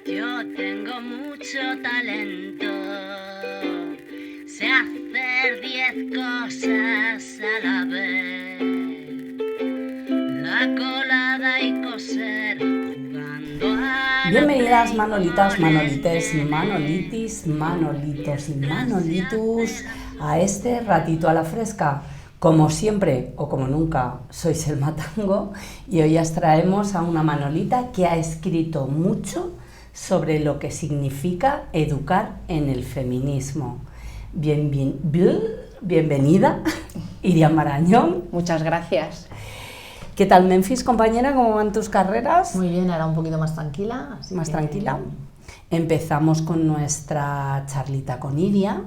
Yo tengo mucho talento, sé hacer 10 cosas a la vez. La colada y coser, jugando a Bienvenidas manolitas, manolites, manolitis, manolitos y manolitus a este ratito a la fresca. Como siempre o como nunca, soy Selma Tango y hoy os traemos a una manolita que ha escrito mucho sobre lo que significa educar en el feminismo. Bienvenida, Iria Marañón. Muchas gracias. ¿Qué tal, Memphis, compañera? ¿Cómo van tus carreras? Muy bien, ahora un poquito más tranquila. Tranquila. Empezamos con nuestra charlita con Iria,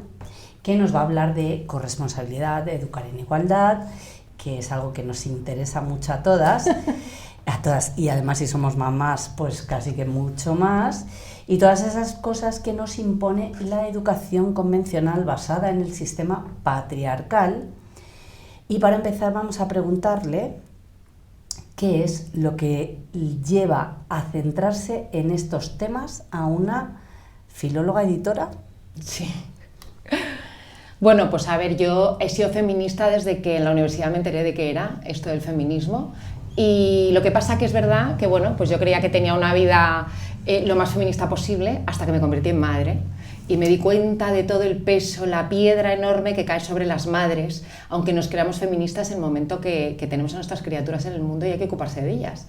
que nos va a hablar de corresponsabilidad, de educar en igualdad, que es algo que nos interesa mucho a todas, y además si somos mamás, pues casi que mucho más, y todas esas cosas que nos impone la educación convencional basada en el sistema patriarcal. Y para empezar vamos a preguntarle qué es lo que lleva a centrarse en estos temas a una filóloga editora. Sí. Bueno, pues a ver, yo he sido feminista desde que en la universidad me enteré de qué era esto del feminismo. Y lo que pasa que es verdad que, bueno, pues yo creía que tenía una vida lo más feminista posible hasta que me convertí en madre. Y me di cuenta de todo el peso, la piedra enorme que cae sobre las madres, aunque nos creamos feministas en el momento que tenemos a nuestras criaturas en el mundo y hay que ocuparse de ellas.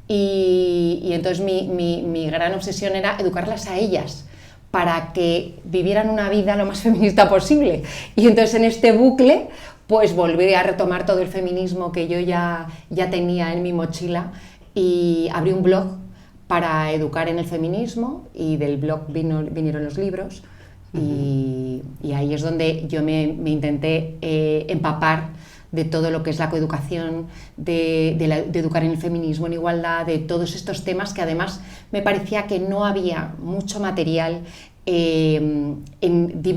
Y entonces mi gran obsesión era educarlas a ellas, para que vivieran una vida lo más feminista posible. Y entonces en este bucle pues volví a retomar todo el feminismo que yo ya tenía en mi mochila y abrí un blog para educar en el feminismo y del blog vinieron los libros. Y ahí es donde yo me intenté empapar de todo lo que es la coeducación, de educar en el feminismo, en igualdad, de todos estos temas que además me parecía que no había mucho material de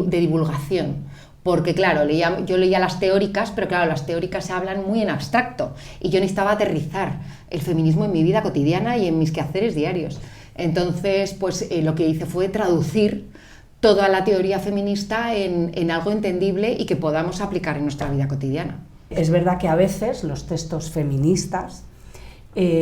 divulgación. Porque claro, yo leía las teóricas, pero claro, las teóricas se hablan muy en abstracto y yo necesitaba aterrizar el feminismo en mi vida cotidiana y en mis quehaceres diarios. Entonces, pues lo que hice fue traducir toda la teoría feminista en algo entendible y que podamos aplicar en nuestra vida cotidiana. Es verdad que a veces los textos feministas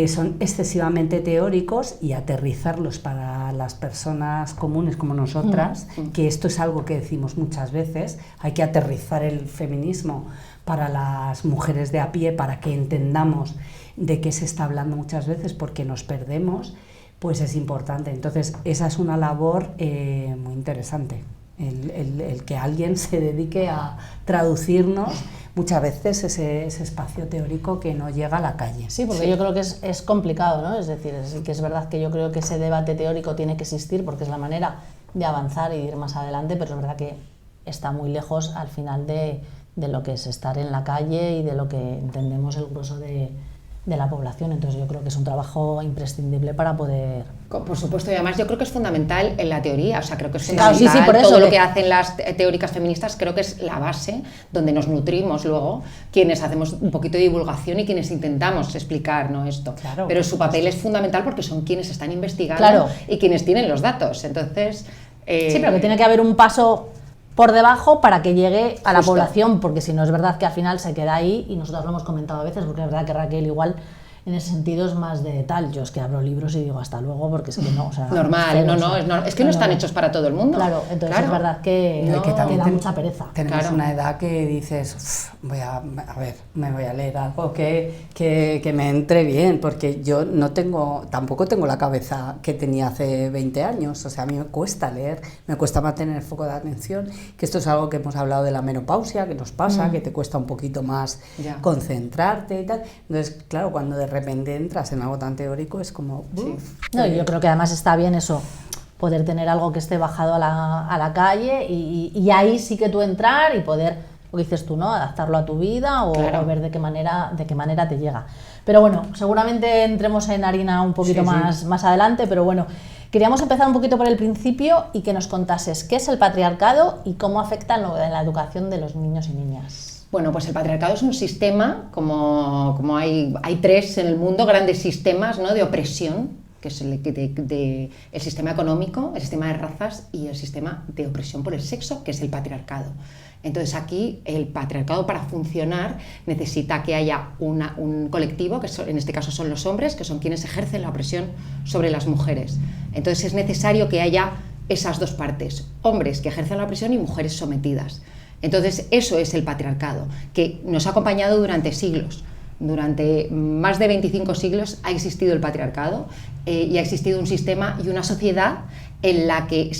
son excesivamente teóricos y aterrizarlos para las personas comunes como nosotras, que esto es algo que decimos muchas veces, hay que aterrizar el feminismo para las mujeres de a pie para que entendamos de qué se está hablando muchas veces porque nos perdemos, pues es importante. Entonces esa es una labor muy interesante, el que alguien se dedique a traducirnos muchas veces ese espacio teórico que no llega a la calle. Sí, porque yo creo que es complicado, ¿no? Es decir, que es verdad que yo creo que ese debate teórico tiene que existir porque es la manera de avanzar y de ir más adelante, pero es verdad que está muy lejos al final de lo que es estar en la calle y de lo que entendemos el grueso de la población. Entonces yo creo que es un trabajo imprescindible para poder... Por supuesto, y además yo creo que es fundamental en la teoría, o sea, creo que es fundamental, claro, sí, por eso todo lo que hacen las teóricas feministas creo que es la base donde nos nutrimos luego quienes hacemos un poquito de divulgación y quienes intentamos explicar, ¿no?, esto. Claro, pero su papel es fundamental porque son quienes están investigando, claro, y quienes tienen los datos, entonces... Sí, pero que tiene que haber un paso por debajo para que llegue a la población, porque si no es verdad que al final se queda ahí, y nosotros lo hemos comentado a veces, porque es verdad que Raquel igual en ese sentido es más de tal. Yo es que abro libros y digo hasta luego, porque es que no, o sea... Normal, es que no están hechos para todo el mundo. Claro, entonces es verdad que da mucha pereza. Tenemos una edad que dices, me voy a leer algo que me entre bien, porque yo tampoco tengo la cabeza que tenía hace 20 años, o sea, a mí me cuesta leer, me cuesta mantener el foco de atención, que esto es algo que hemos hablado de la menopausia, que nos pasa, que te cuesta un poquito más concentrarte y tal. Entonces, claro, cuando de repente entras en algo tan teórico es como... No, yo creo que además está bien eso, poder tener algo que esté bajado a la calle y ahí sí que tú entrar y poder, lo que dices tú, ¿no?, adaptarlo a tu vida o ver de qué manera te llega. Pero bueno, seguramente entremos en harina un poquito más adelante, pero bueno, queríamos empezar un poquito por el principio y que nos contases qué es el patriarcado y cómo afecta en la educación de los niños y niñas. Bueno, pues el patriarcado es un sistema, como hay tres en el mundo, grandes sistemas, ¿no?, de opresión que es el sistema económico, el sistema de razas y el sistema de opresión por el sexo, que es el patriarcado. Entonces aquí el patriarcado, para funcionar, necesita que haya un colectivo, que en este caso son los hombres, que son quienes ejercen la opresión sobre las mujeres. Entonces es necesario que haya esas dos partes, hombres que ejercen la opresión y mujeres sometidas. Entonces eso es el patriarcado, que nos ha acompañado durante siglos. Durante más de 25 siglos ha existido el patriarcado y ha existido un sistema y una sociedad en la que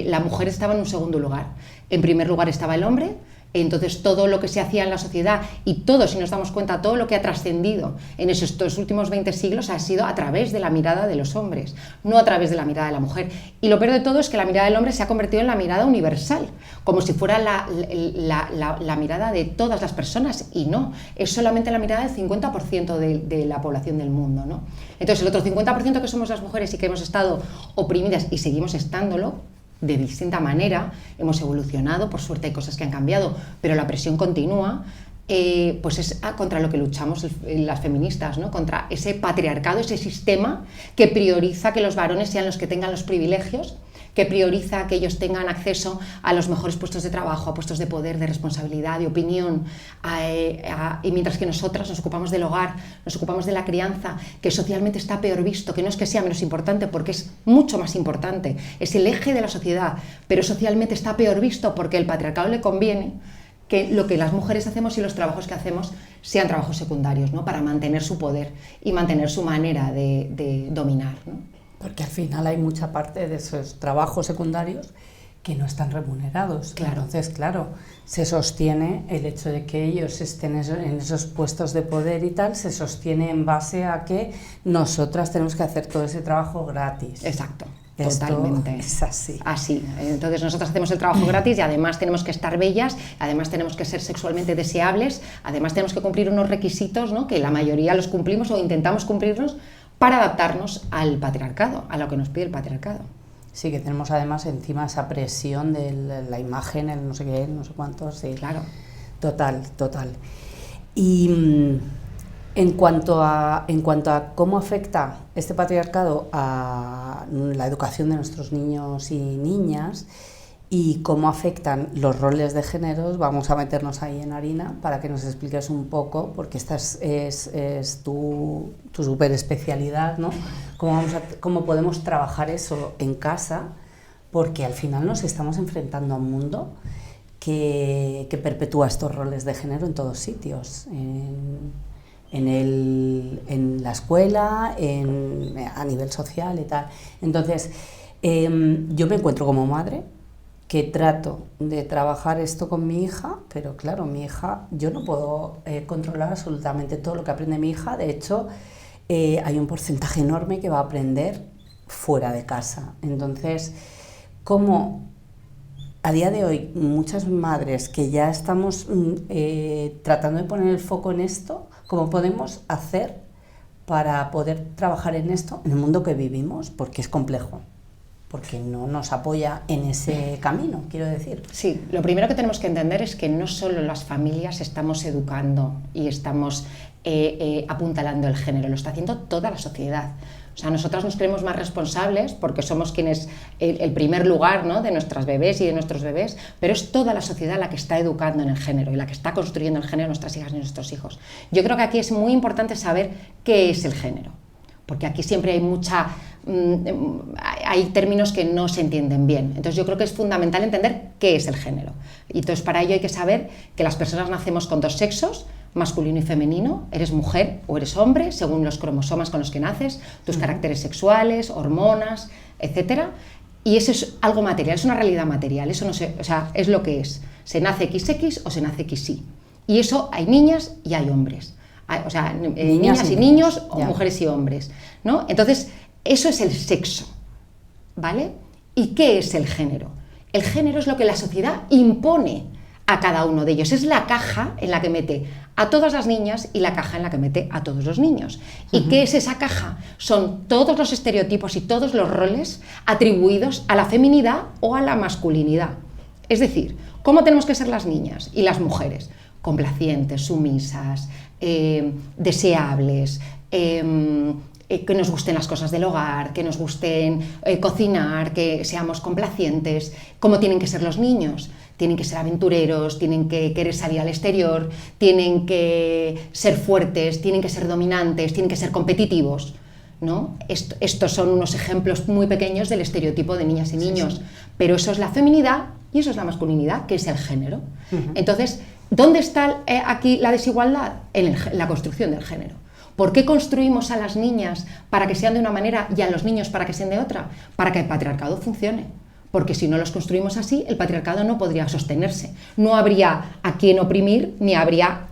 la mujer estaba en un segundo lugar. En primer lugar estaba el hombre. Entonces todo lo que se hacía en la sociedad y todo, si nos damos cuenta, todo lo que ha trascendido en estos últimos 20 siglos ha sido a través de la mirada de los hombres, no a través de la mirada de la mujer. Y lo peor de todo es que la mirada del hombre se ha convertido en la mirada universal, como si fuera la mirada de todas las personas, y no, es solamente la mirada del 50% de la población del mundo, ¿no? Entonces el otro 50% que somos las mujeres y que hemos estado oprimidas y seguimos estándolo, de distinta manera, hemos evolucionado, por suerte hay cosas que han cambiado, pero la presión continúa, pues es contra lo que luchamos las feministas, ¿no? Contra ese patriarcado, ese sistema que prioriza que los varones sean los que tengan los privilegios, que prioriza que ellos tengan acceso a los mejores puestos de trabajo, a puestos de poder, de responsabilidad, de opinión, y mientras que nosotras nos ocupamos del hogar, nos ocupamos de la crianza, que socialmente está peor visto, que no es que sea menos importante, porque es mucho más importante, es el eje de la sociedad, pero socialmente está peor visto porque el patriarcado le conviene que lo que las mujeres hacemos y los trabajos que hacemos sean trabajos secundarios, ¿no? Para mantener su poder y mantener su manera de dominar, ¿no? Porque al final hay mucha parte de esos trabajos secundarios que no están remunerados. Claro. Entonces, claro, se sostiene el hecho de que ellos estén en esos puestos de poder y tal, se sostiene en base a que nosotras tenemos que hacer todo ese trabajo gratis. Exacto. Esto Totalmente. es así. Así. Entonces nosotras hacemos el trabajo gratis y además tenemos que estar bellas, además tenemos que ser sexualmente deseables, además tenemos que cumplir unos requisitos, ¿no? Que la mayoría los cumplimos o intentamos cumplirlos para adaptarnos al patriarcado, a lo que nos pide el patriarcado. Sí, que tenemos además encima esa presión de la imagen, el no sé qué, no sé cuánto, sí. Claro. Total, total. Y en cuanto a cómo afecta este patriarcado a la educación de nuestros niños y niñas y cómo afectan los roles de géneros, vamos a meternos ahí en harina para que nos expliques un poco, porque esta es tu super especialidad, ¿no? Cómo podemos trabajar eso en casa, porque al final nos estamos enfrentando a un mundo que perpetúa estos roles de género en todos sitios, en la escuela, a nivel social y tal. Entonces, yo me encuentro como madre que trato de trabajar esto con mi hija, pero claro, mi hija, yo no puedo controlar absolutamente todo lo que aprende mi hija. De hecho, hay un porcentaje enorme que va a aprender fuera de casa. Entonces, como a día de hoy muchas madres que ya estamos tratando de poner el foco en esto, ¿cómo podemos hacer para poder trabajar en esto en el mundo que vivimos? Porque es complejo, porque no nos apoya en ese camino, quiero decir. Sí, lo primero que tenemos que entender es que no solo las familias estamos educando y estamos apuntalando el género, lo está haciendo toda la sociedad. O sea, nosotras nos creemos más responsables porque somos quienes el primer lugar, ¿no? De nuestras bebés y de nuestros bebés, pero es toda la sociedad la que está educando en el género y la que está construyendo el género de nuestras hijas y nuestros hijos. Yo creo que aquí es muy importante saber qué es el género, porque aquí siempre hay términos que no se entienden bien. Entonces yo creo que es fundamental entender qué es el género. Y entonces para ello hay que saber que las personas nacemos con dos sexos, masculino y femenino, eres mujer o eres hombre, según los cromosomas con los que naces, tus caracteres sexuales, hormonas, etc. Y eso es algo material, es una realidad material, eso no se, o sea, es lo que es. Se nace XX o se nace XY. Y eso hay niñas y hay hombres. O sea, niñas y niños, o mujeres y hombres, ¿no? Entonces, eso es el sexo, ¿vale? ¿Y qué es el género? El género es lo que la sociedad impone a cada uno de ellos. Es la caja en la que mete a todas las niñas y la caja en la que mete a todos los niños. ¿Y qué es esa caja? Son todos los estereotipos y todos los roles atribuidos a la feminidad o a la masculinidad. Es decir, ¿cómo tenemos que ser las niñas y las mujeres? Complacientes, sumisas, deseables, que nos gusten las cosas del hogar, que nos gusten cocinar, que seamos complacientes, cómo tienen que ser los niños. Tienen que ser aventureros, tienen que querer salir al exterior, tienen que ser fuertes, tienen que ser dominantes, tienen que ser competitivos, ¿no? Estos son unos ejemplos muy pequeños del estereotipo de niñas y niños, sí. Pero eso es la feminidad y eso es la masculinidad, que es el género. Entonces, ¿dónde está aquí la desigualdad? En la construcción del género. ¿Por qué construimos a las niñas para que sean de una manera y a los niños para que sean de otra? Para que el patriarcado funcione. Porque si no los construimos así, el patriarcado no podría sostenerse. No habría a quien oprimir, ni habría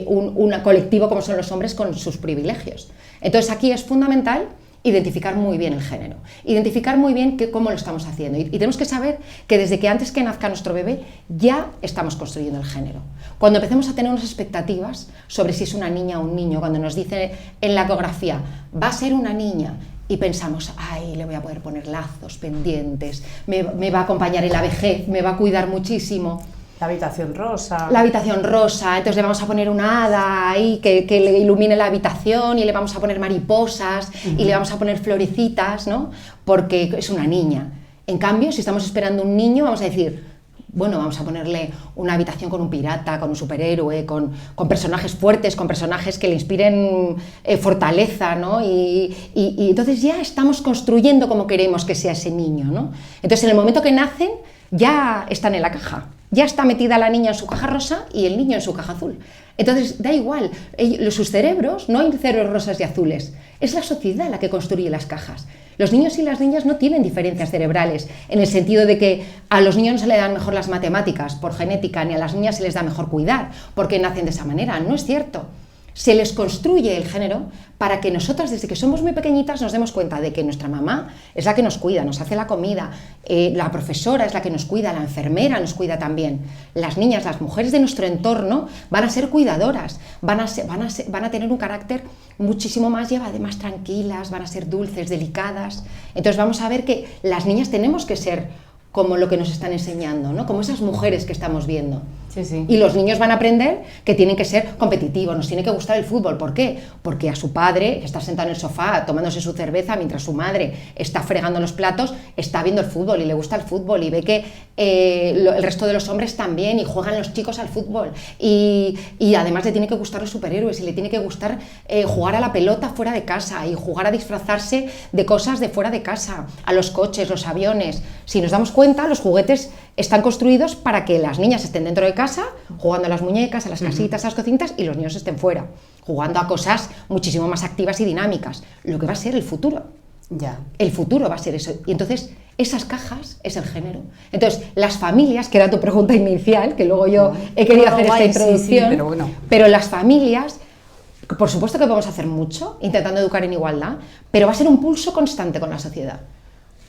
un colectivo como son los hombres con sus privilegios. Entonces aquí es fundamental identificar muy bien el género, identificar muy bien cómo lo estamos haciendo. Y tenemos que saber que desde que antes que nazca nuestro bebé ya estamos construyendo el género. Cuando empecemos a tener unas expectativas sobre si es una niña o un niño, cuando nos dice en la ecografía, va a ser una niña, y pensamos, ay, le voy a poder poner lazos, pendientes, me va a acompañar en la vejez, me va a cuidar muchísimo. La habitación rosa. La habitación rosa, entonces le vamos a poner una hada ahí que le ilumine la habitación y le vamos a poner mariposas y le vamos a poner florecitas, ¿no? Porque es una niña. En cambio, si estamos esperando un niño, vamos a decir, bueno, vamos a ponerle una habitación con un pirata, con un superhéroe, con personajes fuertes, con personajes que le inspiren fortaleza, ¿no? Y entonces ya estamos construyendo como queremos que sea ese niño, ¿no? Entonces, en el momento que nacen, ya están en la caja. Ya está metida la niña en su caja rosa y el niño en su caja azul. Entonces, da igual, sus cerebros, no hay cerebros rosas y azules, es la sociedad la que construye las cajas. Los niños y las niñas no tienen diferencias cerebrales, en el sentido de que a los niños no se les dan mejor las matemáticas por genética, ni a las niñas se les da mejor cuidar, porque nacen de esa manera. No es cierto. Se les construye el género para que nosotras, desde que somos muy pequeñitas, nos demos cuenta de que nuestra mamá es la que nos cuida, nos hace la comida, la profesora es la que nos cuida, la enfermera nos cuida también. Las niñas, las mujeres de nuestro entorno van a ser cuidadoras, van a tener un carácter muchísimo más llevado, más tranquilas, van a ser dulces, delicadas. Entonces vamos a ver que las niñas tenemos que ser como lo que nos están enseñando, ¿no? Como esas mujeres que estamos viendo. Sí, sí. Y los niños van a aprender que tienen que ser competitivos, nos tiene que gustar el fútbol. ¿Por qué? Porque a su padre, que está sentado en el sofá tomándose su cerveza mientras su madre está fregando los platos, está viendo el fútbol y le gusta el fútbol y ve que el resto de los hombres también y juegan los chicos al fútbol. Y además le tiene que gustar los superhéroes y le tiene que gustar jugar a la pelota fuera de casa y jugar a disfrazarse de cosas de fuera de casa, a los coches, los aviones. Si nos damos cuenta, los juguetes están construidos para que las niñas estén dentro de casa, jugando a las muñecas, a las casitas, a las cocinas, y los niños estén fuera, jugando a cosas muchísimo más activas y dinámicas. Lo que va a ser el futuro. Ya. El futuro va a ser eso. Y entonces, esas cajas es el género. Entonces, las familias, que era tu pregunta inicial, que luego yo he querido hacer esta introducción, pero bueno. Pero las familias, por supuesto que podemos hacer mucho, intentando educar en igualdad, pero va a ser un pulso constante con la sociedad.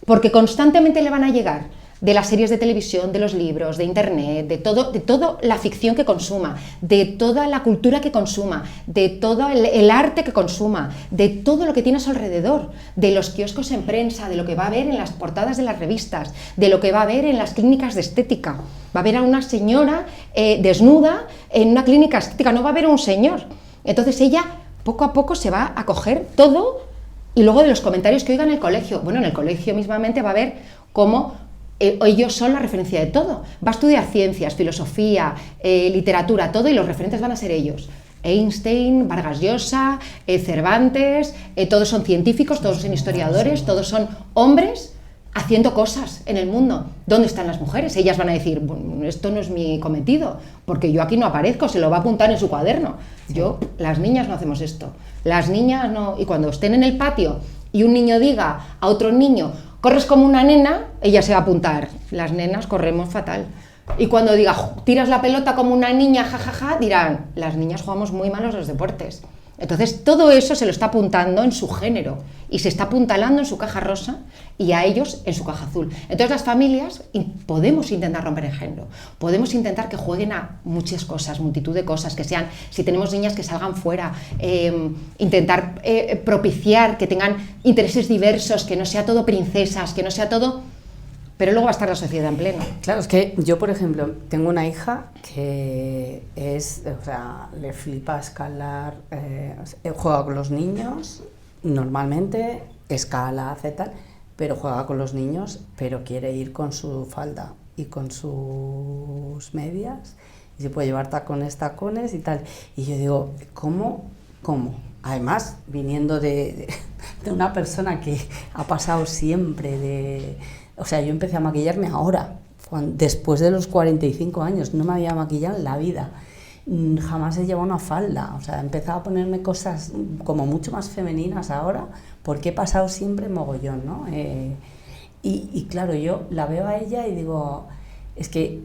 Porque constantemente le van a llegar de las series de televisión, de los libros, de internet, de toda la ficción que consuma, de toda la cultura que consuma, de todo el arte que consuma, de todo lo que tiene a su alrededor, de los kioscos en prensa, de lo que va a ver en las portadas de las revistas, de lo que va a ver en las clínicas de estética. Va a ver a una señora desnuda en una clínica estética, no va a ver a un señor. Entonces ella poco a poco se va a coger todo. Y luego de los comentarios que oiga en el colegio, bueno, en el colegio mismamente va a ver cómo ellos son la referencia de todo. Va a estudiar ciencias, filosofía, literatura, todo, y los referentes van a ser ellos. Einstein, Vargas Llosa, Cervantes, todos son científicos, todos son historiadores, todos son hombres haciendo cosas en el mundo. ¿Dónde están las mujeres? Ellas van a decir, bueno, esto no es mi cometido, porque yo aquí no aparezco, se lo va a apuntar en su cuaderno. Las niñas no hacemos esto. Las niñas no. Y cuando estén en el patio y un niño diga a otro niño, corres como una nena, ella se va a apuntar. Las nenas corremos fatal. Y cuando diga, tiras la pelota como una niña, jajaja, dirán, las niñas jugamos muy mal los deportes. Entonces, todo eso se lo está apuntando en su género y se está apuntalando en su caja rosa y a ellos en su caja azul. Entonces, las familias podemos intentar romper el género, podemos intentar que jueguen a muchas cosas, multitud de cosas, que sean, si tenemos niñas que salgan fuera, intentar propiciar que tengan intereses diversos, que no sea todo princesas, que no sea todo... Pero luego va a estar la sociedad en pleno. Claro, es que yo, por ejemplo, tengo una hija que es, o sea, le flipa escalar, juega con los niños, normalmente escala, hace tal, pero juega con los niños, pero quiere ir con su falda y con sus medias, y se puede llevar tacones y tal. Y yo digo, ¿cómo? Además, viniendo de una persona que ha pasado siempre o sea, yo empecé a maquillarme ahora, después de los 45 años, no me había maquillado en la vida. Jamás he llevado una falda, o sea, he empezado a ponerme cosas como mucho más femeninas ahora, porque he pasado siempre mogollón, ¿no? Y claro, yo la veo a ella y digo, es que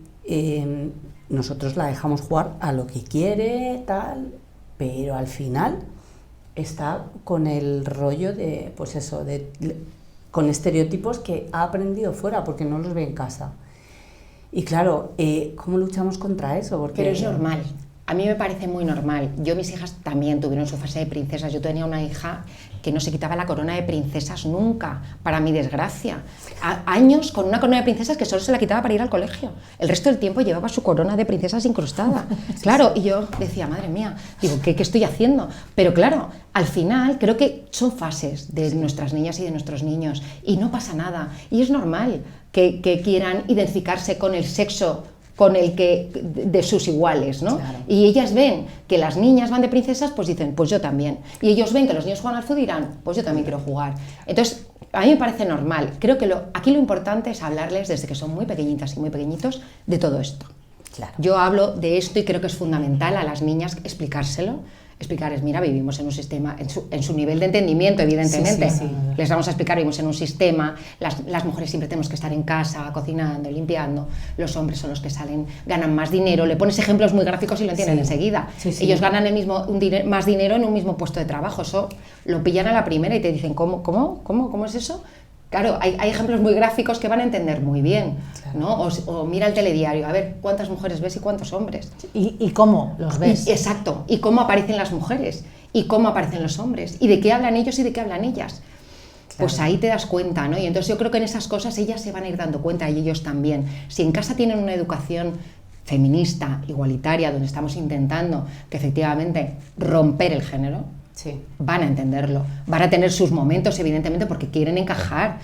nosotros la dejamos jugar a lo que quiere, tal, pero al final está con el rollo de, pues eso, con estereotipos que ha aprendido fuera porque no los ve en casa. Y claro, ¿cómo luchamos contra eso? Porque pero es normal. A mí me parece muy normal. Mis hijas también tuvieron su fase de princesas. Yo tenía una hija que no se quitaba la corona de princesas nunca, para mi desgracia. Años con una corona de princesas que solo se la quitaba para ir al colegio. El resto del tiempo llevaba su corona de princesas incrustada. Claro, y yo decía, madre mía, digo, ¿qué estoy haciendo? Pero claro, al final creo que son fases de nuestras niñas y de nuestros niños y no pasa nada. Y es normal que quieran identificarse con el sexo con el que de sus iguales, ¿no? Claro. Y ellas ven que las niñas van de princesas, pues dicen, pues yo también. Y ellos ven que los niños juegan al fútbol y dirán, pues yo también quiero jugar. Entonces, a mí me parece normal. Creo que aquí lo importante es hablarles desde que son muy pequeñitas y muy pequeñitos de todo esto. Claro. Yo hablo de esto y creo que es fundamental a las niñas explicárselo. Explicarles, mira, vivimos en un sistema, en su nivel de entendimiento, evidentemente. Sí. Les vamos a explicar, vivimos en un sistema, las mujeres siempre tenemos que estar en casa, cocinando, limpiando, los hombres son los que salen, ganan más dinero, le pones ejemplos muy gráficos y lo entienden enseguida. Sí. Ellos ganan más dinero en un mismo puesto de trabajo, eso lo pillan a la primera y te dicen, ¿cómo es eso? Claro, hay ejemplos muy gráficos que van a entender muy bien, claro, ¿no? O mira el telediario, a ver cuántas mujeres ves y cuántos hombres. ¿Y cómo los ves? Exacto, y cómo aparecen las mujeres, y cómo aparecen los hombres, y de qué hablan ellos y de qué hablan ellas. Claro. Pues ahí te das cuenta, ¿no? Y entonces yo creo que en esas cosas ellas se van a ir dando cuenta, y ellos también. Si en casa tienen una educación feminista, igualitaria, donde estamos intentando que efectivamente romper el género, sí, van a entenderlo, van a tener sus momentos, evidentemente, porque quieren encajar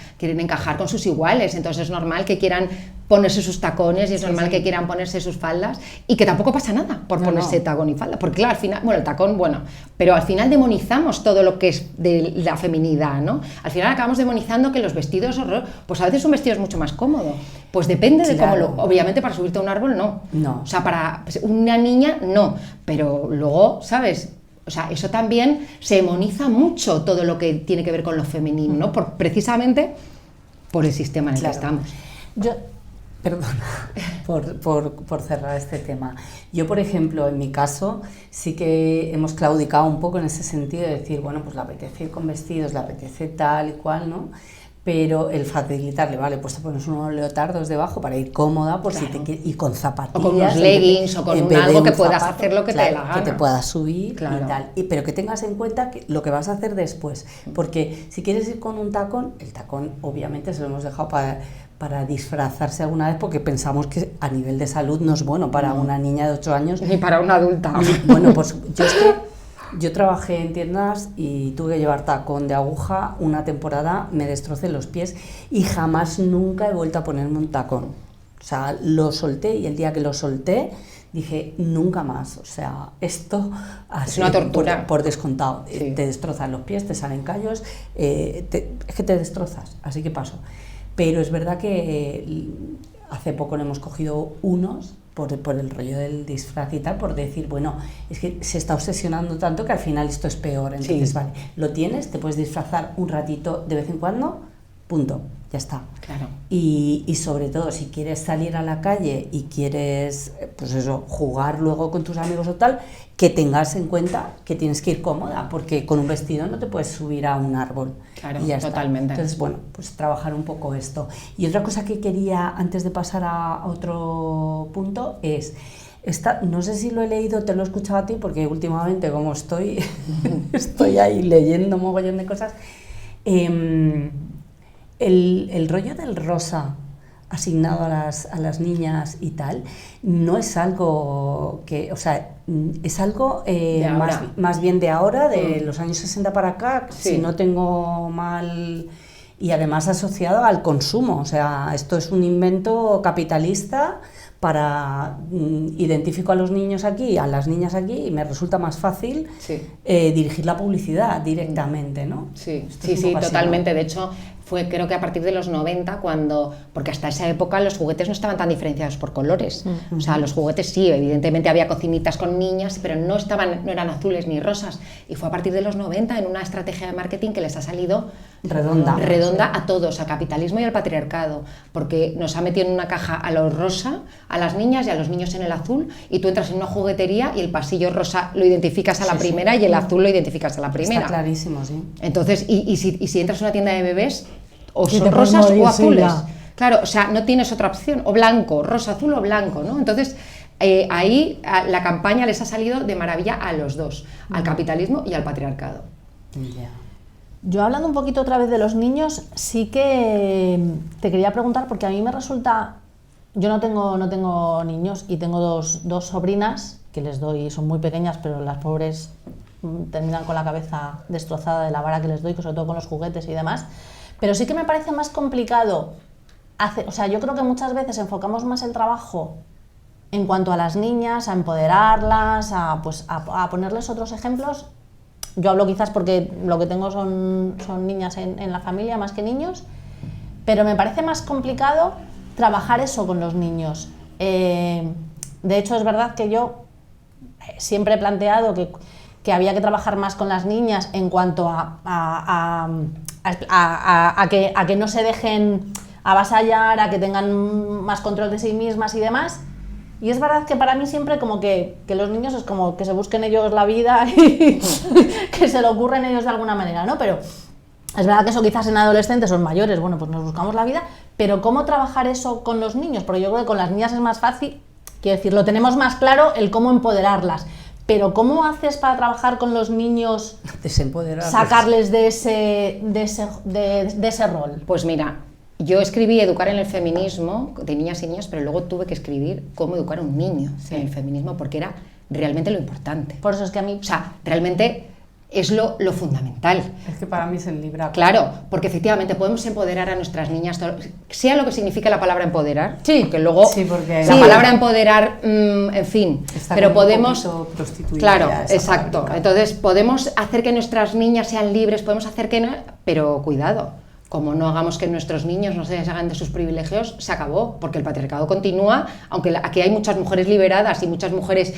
con sus iguales, entonces es normal que quieran ponerse sus tacones y es normal que quieran ponerse sus faldas y que tampoco pasa nada por ponerse tacón y falda, porque claro, al final, el tacón, pero al final demonizamos todo lo que es de la feminidad, ¿no? Al final acabamos demonizando que los vestidos, pues a veces un vestido es mucho más cómodo, pues depende de cómo obviamente para subirte a un árbol no, o sea, para una niña no, pero luego, ¿sabes? O sea, eso también se demoniza mucho todo lo que tiene que ver con lo femenino, ¿no? Precisamente por el sistema en el que estamos. Perdona por cerrar este tema. Yo, por ejemplo, en mi caso, sí que hemos claudicado un poco en ese sentido de decir, bueno, pues le apetece ir con vestidos, le apetece tal y cual, ¿no? Pero el facilitarle, vale, pues te pones unos leotardos debajo para ir cómoda por si y con zapatillas. O con unos leggings o con algo que puedas hacer lo que te dé la gana. Que te puedas subir y tal. Pero que tengas en cuenta lo que vas a hacer después. Porque si quieres ir con un tacón, el tacón obviamente se lo hemos dejado para disfrazarse alguna vez porque pensamos que a nivel de salud no es bueno para una niña de 8 años. Ni para una adulta. Bueno, pues yo trabajé en tiendas y tuve que llevar tacón de aguja una temporada, me destrocé los pies y jamás nunca he vuelto a ponerme un tacón. O sea, lo solté y el día que lo solté dije nunca más. O sea, esto es una tortura. Por descontado. Sí. Te destrozan los pies, te salen callos, es que te destrozas, así que paso. Pero es verdad que hace poco le hemos cogido unos por el rollo del disfraz y tal, por decir, bueno, es que se está obsesionando tanto que al final esto es peor. Entonces, vale, lo tienes, te puedes disfrazar un ratito de vez en cuando, punto, ya está. Claro. Y sobre todo, si quieres salir a la calle y quieres, pues eso, jugar luego con tus amigos o tal, que tengas en cuenta que tienes que ir cómoda, porque con un vestido no te puedes subir a un árbol. Claro, y ya totalmente. Entonces, bueno, pues trabajar un poco esto. Y otra cosa que quería, antes de pasar a otro punto, es... no sé si lo he leído, te lo he escuchado a ti, porque últimamente como estoy ahí leyendo un mogollón de cosas, el rollo del rosa asignado a las niñas y tal, no es algo que, o sea, es algo más bien de ahora, de los años 60 para acá, Sí. si no tengo mal, y además asociado al consumo, o sea, esto es un invento capitalista para identifico a los niños aquí, a las niñas aquí, y me resulta más fácil Sí. dirigir la publicidad directamente, ¿no? Sí, Esto sí, es un poco así, totalmente. ¿no? De hecho, fue creo que a partir de los 90 porque hasta esa época los juguetes no estaban tan diferenciados por colores. O sea, los juguetes sí, evidentemente había cocinitas con niñas, pero no eran azules ni rosas. Y fue a partir de los 90 en una estrategia de marketing que les ha salido Redonda. a todos, a capitalismo y al patriarcado, porque nos ha metido en una caja a lo rosa, a las niñas y a los niños en el azul, y tú entras en una juguetería y el pasillo rosa lo identificas a la primera y el azul lo identificas a la primera. Está clarísimo, sí. Entonces, y si entras a una tienda de bebés, o Y te son puedes rosas morir, o sí, azules. ya. Claro, o sea, no tienes otra opción, o blanco, rosa, azul o blanco, ¿no? Entonces, ahí la campaña les ha salido de maravilla a los dos, al capitalismo y al patriarcado. Ya. Yo hablando un poquito otra vez de los niños, sí que te quería preguntar, porque a mí me resulta, yo no tengo niños y tengo dos sobrinas que les doy, son muy pequeñas, pero las pobres terminan con la cabeza destrozada de la vara que les doy, sobre todo con los juguetes y demás. Pero sí que me parece más complicado o sea, yo creo que muchas veces enfocamos más el trabajo en cuanto a las niñas, a empoderarlas, a ponerles otros ejemplos. Yo hablo quizás porque lo que tengo son niñas en la familia más que niños, pero me parece más complicado trabajar eso con los niños. De hecho, es verdad que yo siempre he planteado que había que trabajar más con las niñas en cuanto a que no se dejen avasallar, a que tengan más control de sí mismas y demás. Y es verdad que para mí siempre como que los niños es como que se busquen ellos la vida y que se lo ocurren ellos de alguna manera, ¿no? Pero es verdad que eso quizás en adolescentes o en mayores, bueno, pues nos buscamos la vida, pero ¿cómo trabajar eso con los niños? Porque yo creo que con las niñas es más fácil, quiero decir, lo tenemos más claro el cómo empoderarlas. Pero ¿cómo haces para trabajar con los niños, sacarles de ese rol? Pues mira, yo escribí Educar en el feminismo de niñas y niños, pero luego tuve que escribir cómo educar a un niño en el feminismo, porque era realmente lo importante. Por eso es que a mí... O sea, realmente es lo fundamental. Es que para mí es el libro. Claro, porque efectivamente podemos empoderar a nuestras niñas, sea lo que signifique la palabra empoderar, sí, porque luego porque la palabra empoderar, en fin, está pero como podemos... un poquito prostituida Claro, ya esa exacto. práctica. Entonces podemos hacer que nuestras niñas sean libres, podemos hacer que no, pero cuidado. Como no hagamos que nuestros niños no se deshagan de sus privilegios, se acabó, porque el patriarcado continúa, aunque aquí hay muchas mujeres liberadas y muchas mujeres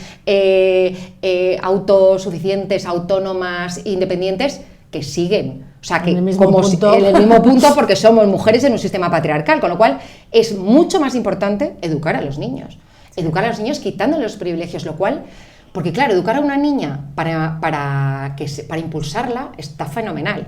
autosuficientes, autónomas, independientes, que siguen. O sea, que en el mismo como punto. en el mismo punto, porque somos mujeres en un sistema patriarcal, con lo cual es mucho más importante educar a los niños. Educar a los niños quitándoles los privilegios, lo cual... Porque claro, educar a una niña para impulsarla está fenomenal.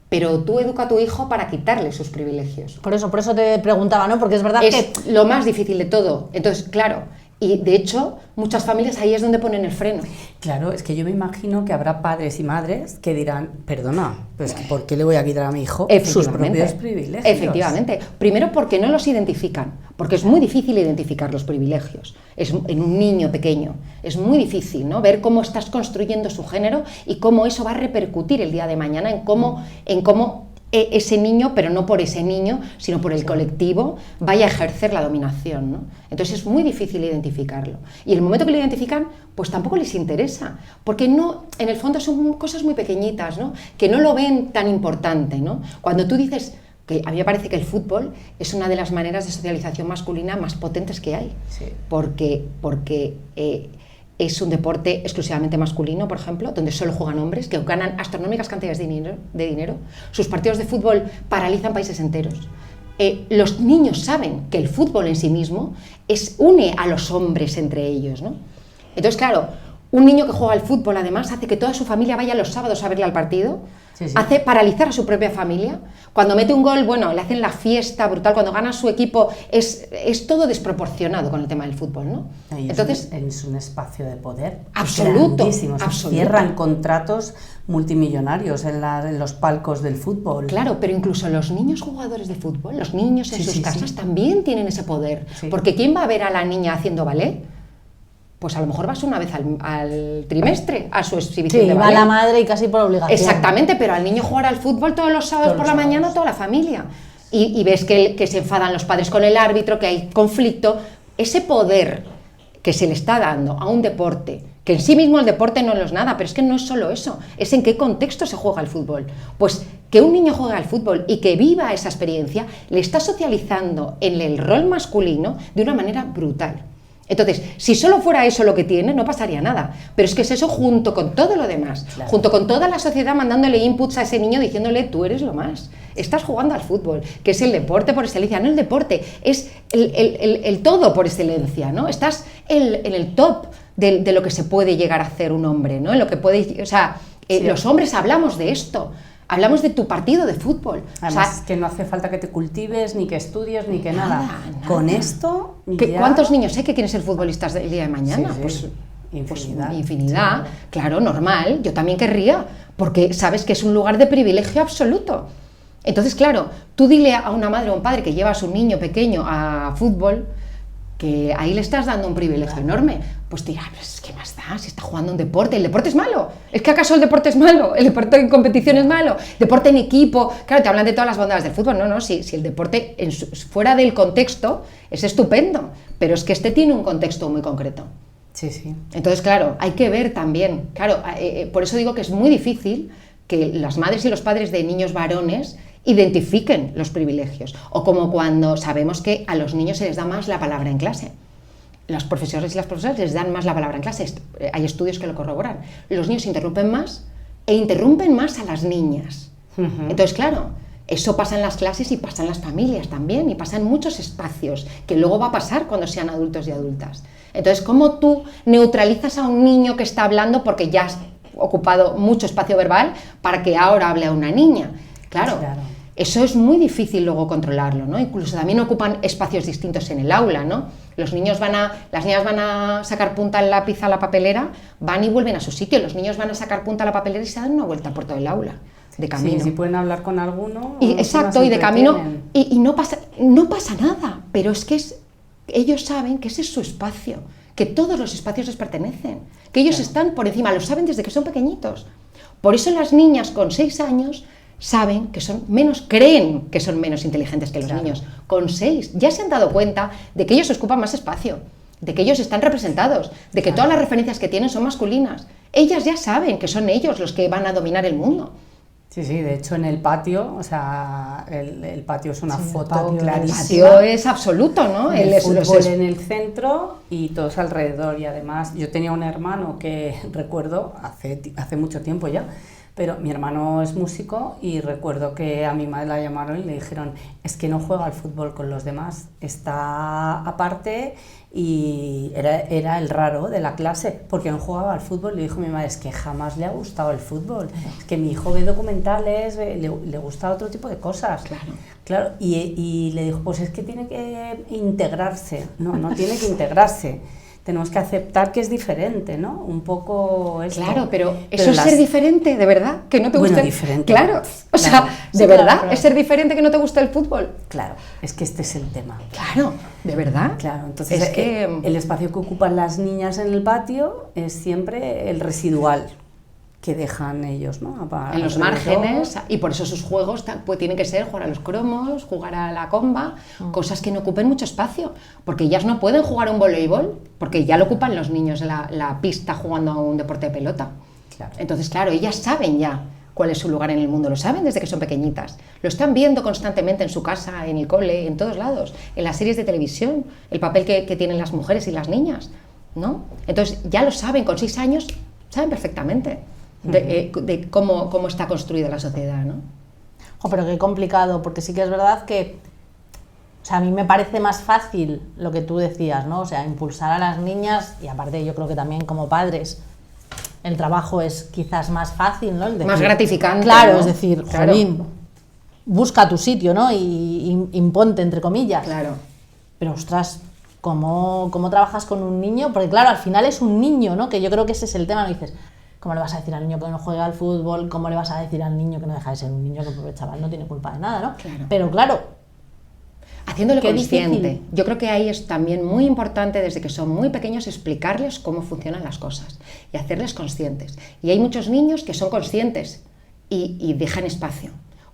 Pero tú educa a tu hijo para quitarle sus privilegios. Por eso te preguntaba, ¿no? Porque es verdad que... Es lo más difícil de todo. Entonces, claro, y de hecho, muchas familias ahí es donde ponen el freno. Claro, es que yo me imagino que habrá padres y madres que dirán, perdona, pues ¿por qué le voy a quitar a mi hijo sus propios privilegios? Efectivamente. Primero porque no los identifican, porque es muy difícil identificar los privilegios. En un niño pequeño es muy difícil, ¿no? Ver cómo estás construyendo su género y cómo eso va a repercutir el día de mañana en cómo ese niño, pero no por ese niño, sino por el colectivo, vaya a ejercer la dominación, ¿no? Entonces es muy difícil identificarlo. Y en el momento que lo identifican, pues tampoco les interesa, porque no, en el fondo son cosas muy pequeñitas, ¿no? Que no lo ven tan importante, ¿no? Cuando tú dices, que a mí me parece que el fútbol es una de las maneras de socialización masculina más potentes que hay, Sí. porque es un deporte exclusivamente masculino, por ejemplo, donde solo juegan hombres, que ganan astronómicas cantidades de dinero. Sus partidos de fútbol paralizan países enteros. Los niños saben que el fútbol en sí mismo une a los hombres entre ellos, ¿no? Entonces, claro, Un niño que juega al fútbol, además, hace que toda su familia vaya los sábados a verle al partido, Sí, sí. hace paralizar a su propia familia. Cuando mete un gol, bueno, le hacen la fiesta brutal, cuando gana su equipo, es todo desproporcionado con el tema del fútbol, ¿no? Y Entonces, es un espacio de poder absoluto, grandísimo. Se absoluto. cierran contratos multimillonarios en los palcos del fútbol. claro, pero incluso los niños jugadores de fútbol, los niños en Sí, sus sí, casas sí. también tienen ese poder. Sí. Porque ¿quién va a ver a la niña haciendo ballet? Pues a lo mejor vas una vez al trimestre a su exhibición Sí, de va ballet. la madre y casi por obligación. Exactamente, pero al niño jugar al fútbol todos los sábados Todos por los la mañana, sábados. toda la familia. Y ves que se enfadan los padres con el árbitro, que hay conflicto. Ese poder que se le está dando a un deporte, que en sí mismo el deporte no lo es nada, pero es que no es solo eso, es en qué contexto se juega el fútbol. Pues que un niño juegue al fútbol y que viva esa experiencia, le está socializando en el rol masculino de una manera brutal. Entonces, si solo fuera eso lo que tiene, no pasaría nada. Pero es que es eso junto con todo lo demás, Claro. junto con toda la sociedad mandándole inputs a ese niño diciéndole, tú eres lo más. Estás jugando al fútbol, que es el deporte por excelencia. No el deporte, es el todo por excelencia, ¿no? Estás en el top de lo que se puede llegar a hacer un hombre, ¿no? En lo que puede, o sea, Sí. los hombres hablamos de esto. Hablamos de tu partido de fútbol. Además, O sea, que no hace falta que te cultives, ni que estudies, ni que nada. Nada. Con esto, ya... ¿cuántos niños hay que quieren ser futbolistas el día de mañana? Sí, sí. Infinidad. Infinidad, Sí. claro, normal. Yo también querría, porque sabes que es un lugar de privilegio absoluto. Entonces, claro, tú dile a una madre o un padre que lleva a su niño pequeño a fútbol, que ahí le estás dando un privilegio enorme. Pues te dirá, pues, ¿qué más da? Si está jugando un deporte, el deporte es malo. ¿Es que acaso el deporte es malo? ¿El deporte en competición es malo? ¿Deporte en equipo? Claro, te hablan de todas las bondades del fútbol. No, si el deporte fuera del contexto es estupendo, pero es que este tiene un contexto muy concreto. Sí, sí. Entonces, claro, hay que ver también, claro, por eso digo que es muy difícil que las madres y los padres de niños varones identifiquen los privilegios, o como cuando sabemos que a los niños se les da más la palabra en clase. Los profesores y las profesoras les dan más la palabra en clase, hay estudios que lo corroboran. Los niños interrumpen más e interrumpen más a las niñas. Entonces, claro, eso pasa en las clases y pasa en las familias también, y pasa en muchos espacios, que luego va a pasar cuando sean adultos y adultas. Entonces, ¿cómo tú neutralizas a un niño que está hablando porque ya has ocupado mucho espacio verbal para que ahora hable a una niña? Claro. Eso es muy difícil luego controlarlo, ¿no? Incluso también ocupan espacios distintos en el aula, ¿no? Las niñas van a sacar punta al lápiz a la papelera, van y vuelven a su sitio. Los niños van a sacar punta a la papelera y se dan una vuelta por todo el aula, de camino. Sí, si pueden hablar con alguno. Exacto, y de camino, y no pasa nada, pero es que ellos saben que ese es su espacio, que todos los espacios les pertenecen, que ellos están por encima, lo saben desde que son pequeñitos. Por eso las niñas con 6 años saben que creen que son menos inteligentes que los niños. Con 6 ya se han dado cuenta de que ellos ocupan más espacio, de que ellos están representados, de que todas las referencias que tienen son masculinas. Ellas ya saben que son ellos los que van a dominar el mundo. Sí, de hecho en el patio, o sea, el patio es una foto El clarísima. patio es absoluto, ¿no? El fútbol en el centro y todos alrededor. Y además yo tenía un hermano que recuerdo hace mucho tiempo ya, pero mi hermano es músico y recuerdo que a mi madre la llamaron y le dijeron, es que no juega al fútbol con los demás, está aparte, y era el raro de la clase porque no jugaba al fútbol. Le dijo mi madre, es que jamás le ha gustado el fútbol, es que mi hijo ve documentales, le gusta otro tipo de cosas. Claro, y le dijo, pues es que tiene que integrarse. No tiene que integrarse. Tenemos que aceptar que es diferente, ¿no? Un poco esto. Claro, pero eso es ser diferente, ¿de verdad? Que no te guste. Diferente. Claro, o sea, Claro. ¿de Sí, verdad claro. es ser diferente que no te gusta el fútbol? Claro, es que este es el tema. Claro, ¿de verdad? Claro, entonces es que el espacio que ocupan las niñas en el patio es siempre el residual que dejan ellos, ¿no? en los márgenes, y por eso sus juegos pues, tienen que ser jugar a los cromos, jugar a la comba, cosas que no ocupen mucho espacio, porque ellas no pueden jugar un voleibol, porque ya lo ocupan los niños la pista jugando a un deporte de pelota. Claro. Entonces, claro, ellas saben ya cuál es su lugar en el mundo, lo saben desde que son pequeñitas, lo están viendo constantemente en su casa, en el cole, en todos lados, en las series de televisión, el papel que tienen las mujeres y las niñas, ¿no? Entonces, ya lo saben, con 6 años, saben perfectamente de cómo está construida la sociedad, ¿no? Pero qué complicado, porque sí que es verdad que, o sea, a mí me parece más fácil lo que tú decías, ¿no? O sea, impulsar a las niñas, y aparte yo creo que también como padres, el trabajo es quizás más fácil, ¿no? Más gratificante. Claro, ¿no? es decir, Claro. jolín, busca tu sitio, ¿no? Y imponte, entre comillas. Claro. Pero, ostras, ¿cómo trabajas con un niño? Porque, claro, al final es un niño, ¿no? Que yo creo que ese es el tema, ¿no? Dices, ¿cómo le vas a decir al niño que no juega al fútbol? ¿Cómo le vas a decir al niño que no deja de ser un niño? Que el chaval no tiene culpa de nada, ¿no? Claro. Pero, claro, Haciéndole qué consciente. difícil. Yo creo que ahí es también muy importante, desde que son muy pequeños, explicarles cómo funcionan las cosas y hacerles conscientes. Y hay muchos niños que son conscientes y dejan espacio,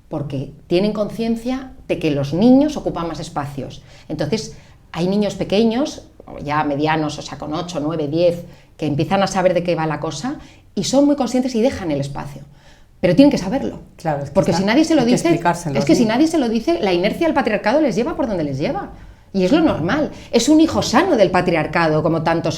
porque tienen conciencia de que los niños ocupan más espacios. Entonces, hay niños pequeños, ya medianos, o sea, con 8, 9, 10, que empiezan a saber de qué va la cosa y son muy conscientes y dejan el espacio. Pero tienen que saberlo. Claro, es que porque si nadie se lo dice, explicárselo, es que sí. si nadie se lo dice, la inercia del patriarcado les lleva por donde les lleva. Y es lo normal. Es un hijo sano del patriarcado, como tanto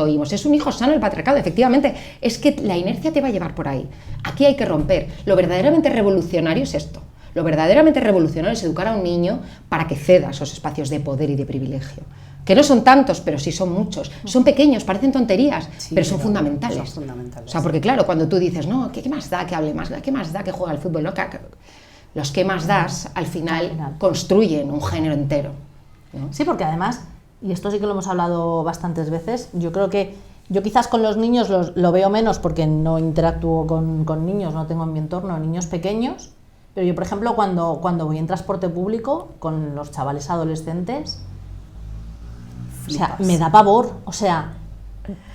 oímos. Es un hijo sano del patriarcado, efectivamente. Es que la inercia te va a llevar por ahí. Aquí hay que romper. Lo verdaderamente revolucionario es esto. Lo verdaderamente revolucionario es educar a un niño para que ceda esos espacios de poder y de privilegio. Que no son tantos, pero sí son muchos. Son pequeños, parecen tonterías, Sí, pero son pero fundamentales. son fundamentales. O sea, porque claro, cuando tú dices, no, ¿qué más da que hable más? ¿Qué más da que juegue al fútbol? ¿No? Los que más das, al final, construyen un género entero, ¿no? sí, porque además, y esto sí que lo hemos hablado bastantes veces, yo creo que yo quizás con los niños lo veo menos porque no interactúo con niños, no tengo en mi entorno niños pequeños, pero yo, por ejemplo, cuando voy en transporte público con los chavales adolescentes, o sea, Flipas. me da pavor, o sea,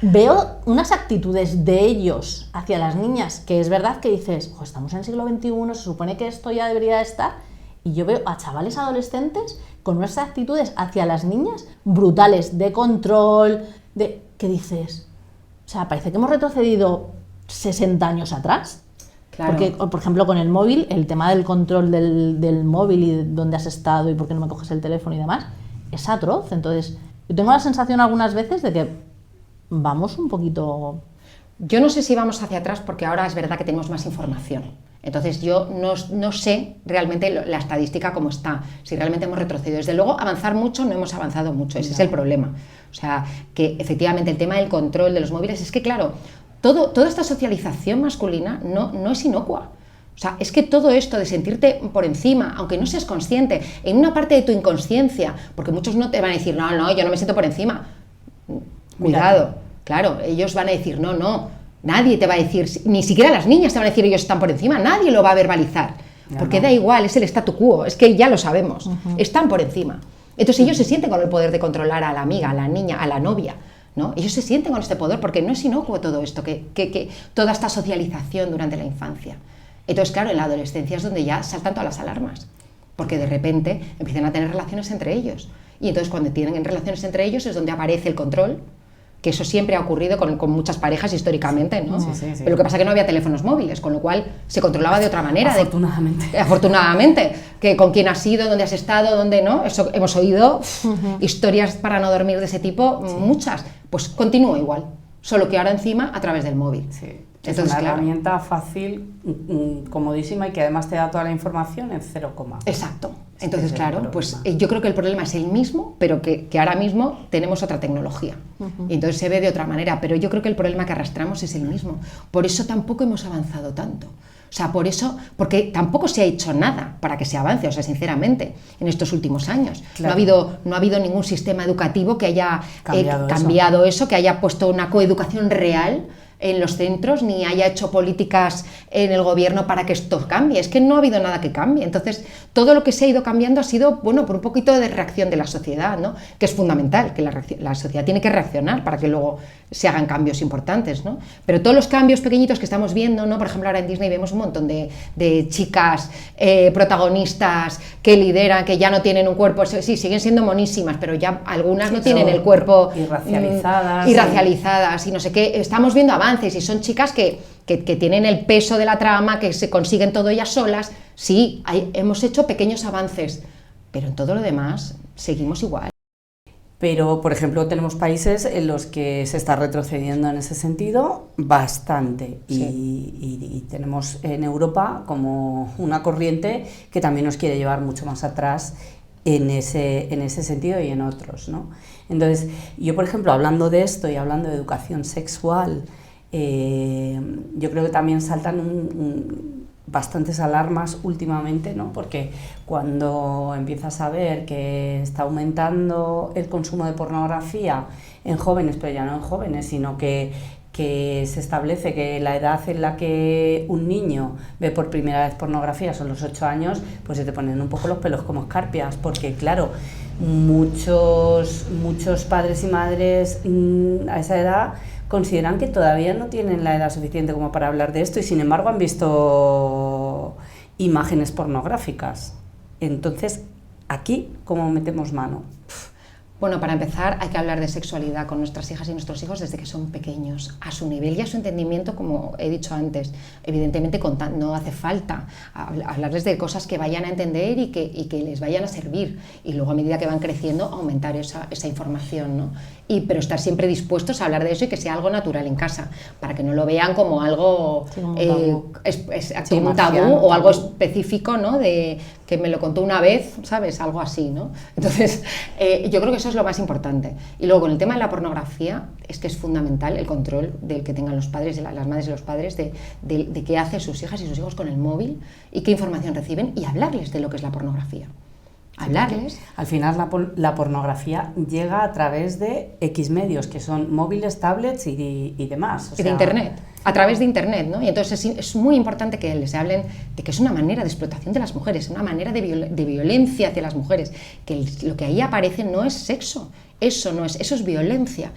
veo unas actitudes de ellos hacia las niñas, que es verdad que dices, "Jo, estamos en el siglo XXI, se supone que esto ya debería estar", y yo veo a chavales adolescentes con unas actitudes hacia las niñas brutales, de control, ¿qué dices? O sea, parece que hemos retrocedido 60 años atrás. Claro. Porque, por ejemplo, con el móvil, el tema del control del móvil y de dónde has estado y por qué no me coges el teléfono y demás, es atroz. Entonces, yo tengo la sensación algunas veces de que vamos un poquito... Yo no sé si vamos hacia atrás porque ahora es verdad que tenemos más información. Entonces yo no sé realmente la estadística cómo está, si realmente hemos retrocedido. Desde luego, avanzar mucho no hemos avanzado mucho, ese es el problema. O sea, que efectivamente el tema del control de los móviles es que, claro, toda esta socialización masculina no es inocua. O sea, es que todo esto de sentirte por encima, aunque no seas consciente, en una parte de tu inconsciencia, porque muchos no te van a decir, no, yo no me siento por encima. Cuidado, claro, ellos van a decir, no, nadie te va a decir, ni siquiera las niñas te van a decir ellos están por encima, nadie lo va a verbalizar, porque da igual, es el statu quo, es que ya lo sabemos, están por encima. Entonces ellos se sienten con el poder de controlar a la amiga, a la niña, a la novia, ¿no? Ellos se sienten con este poder porque no es inocuo todo esto, que toda esta socialización durante la infancia. Entonces, claro, en la adolescencia es donde ya saltan todas las alarmas, porque de repente empiezan a tener relaciones entre ellos. Y entonces cuando tienen relaciones entre ellos es donde aparece el control, que eso siempre ha ocurrido con muchas parejas históricamente, ¿no? Sí. Pero lo que pasa es que no había teléfonos móviles, con lo cual se controlaba de otra manera. Afortunadamente. Afortunadamente, que con quién has ido, dónde has estado, dónde no, eso hemos oído historias para no dormir de ese tipo, muchas. Pues continúa igual, solo que ahora encima a través del móvil. Sí. Entonces, es una claro. herramienta fácil, comodísima y que además te da toda la información en 0, Exacto. Sí, Entonces, ese es el claro, pues problema. yo creo que el problema es el mismo, pero que ahora mismo tenemos otra tecnología. Y entonces se ve de otra manera, pero yo creo que el problema que arrastramos es el mismo. Por eso tampoco hemos avanzado tanto. O sea, por eso, porque tampoco se ha hecho nada para que se avance, o sea, sinceramente, en estos últimos años. Claro. No ha habido ningún sistema educativo que haya Cambiado eso, que haya puesto una coeducación real en los centros, ni haya hecho políticas en el gobierno para que esto cambie. Es que no ha habido nada que cambie. Entonces, todo lo que se ha ido cambiando ha sido, bueno, por un poquito de reacción de la sociedad, ¿no? Que es fundamental, que la sociedad tiene que reaccionar para que luego se hagan cambios importantes, ¿no? Pero todos los cambios pequeñitos que estamos viendo, ¿no? Por ejemplo, ahora en Disney vemos un montón de chicas protagonistas que lideran, que ya no tienen un cuerpo, sí, siguen siendo monísimas, pero ya algunas no tienen el cuerpo irracializadas y no sé qué. Estamos viendo avances y son chicas que tienen el peso de la trama, que se consiguen todo ellas solas. Sí, hemos hecho pequeños avances, pero en todo lo demás seguimos igual. Pero, por ejemplo, tenemos países en los que se está retrocediendo en ese sentido bastante. Sí. Y tenemos en Europa como una corriente que también nos quiere llevar mucho más atrás en ese sentido y en otros, ¿no? Entonces, yo, por ejemplo, hablando de esto y hablando de educación sexual Yo creo que también saltan bastantes alarmas últimamente, ¿no? Porque cuando empiezas a ver que está aumentando el consumo de pornografía en jóvenes, pero ya no en jóvenes, sino que se establece que la edad en la que un niño ve por primera vez pornografía son los 8 años, pues se te ponen un poco los pelos como escarpias, porque claro, muchos padres y madres a esa edad consideran que todavía no tienen la edad suficiente como para hablar de esto y sin embargo han visto imágenes pornográficas. Entonces, aquí, ¿cómo metemos mano? Bueno, para empezar hay que hablar de sexualidad con nuestras hijas y nuestros hijos desde que son pequeños, a su nivel y a su entendimiento, como he dicho antes. Evidentemente no hace falta hablarles de cosas que vayan a entender y que les vayan a servir, y luego a medida que van creciendo aumentar esa información, ¿no? Pero estar siempre dispuestos a hablar de eso y que sea algo natural en casa, para que no lo vean como algo un tabú o algo específico, ¿no? De que me lo contó una vez, ¿sabes? Algo así, ¿no? Entonces, yo creo que eso es lo más importante. Y luego, con el tema de la pornografía, es que es fundamental el control del que tengan los padres, las madres y los padres, de qué hacen sus hijas y sus hijos con el móvil y qué información reciben, y hablarles de lo que es la pornografía. Hablarles. Al final la pornografía llega a través de X medios, que son móviles, tablets y demás. Y de Internet. A través de Internet, ¿no? Y entonces es muy importante que les hablen de que es una manera de explotación de las mujeres, una manera de violencia hacia las mujeres, que lo que ahí aparece no es sexo, eso es violencia.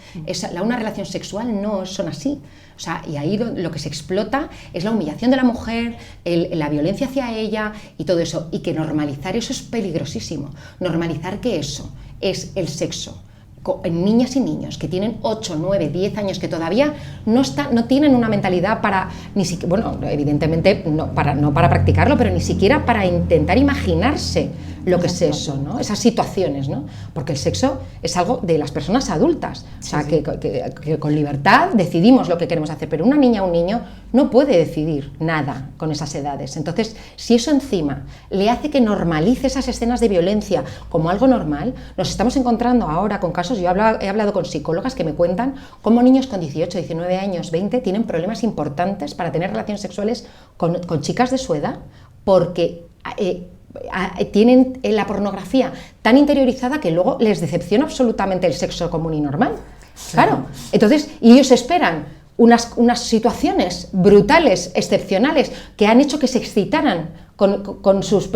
Una relación sexual no son así. O sea, y ahí lo que se explota es la humillación de la mujer, la violencia hacia ella y todo eso. Y que normalizar eso es peligrosísimo. Normalizar que eso es el sexo en niñas y niños que tienen 8, 9, 10 años, que todavía no tienen una mentalidad para, ni siquiera, bueno, evidentemente no para practicarlo, pero ni siquiera para intentar imaginarse lo que es eso, ¿no? Esas situaciones, ¿no? Porque el sexo es algo de las personas adultas, o sea, que con libertad decidimos lo que queremos hacer, pero una niña o un niño no puede decidir nada con esas edades. Entonces, si eso encima le hace que normalice esas escenas de violencia como algo normal, nos estamos encontrando ahora con casos. Yo he hablado con psicólogas que me cuentan cómo niños con 18, 19 años, 20 tienen problemas importantes para tener relaciones sexuales con chicas de su edad, porque tienen la pornografía tan interiorizada que luego les decepciona absolutamente el sexo común y normal. Claro. Entonces, y ellos esperan unas situaciones brutales, excepcionales, que han hecho que se excitaran con 12,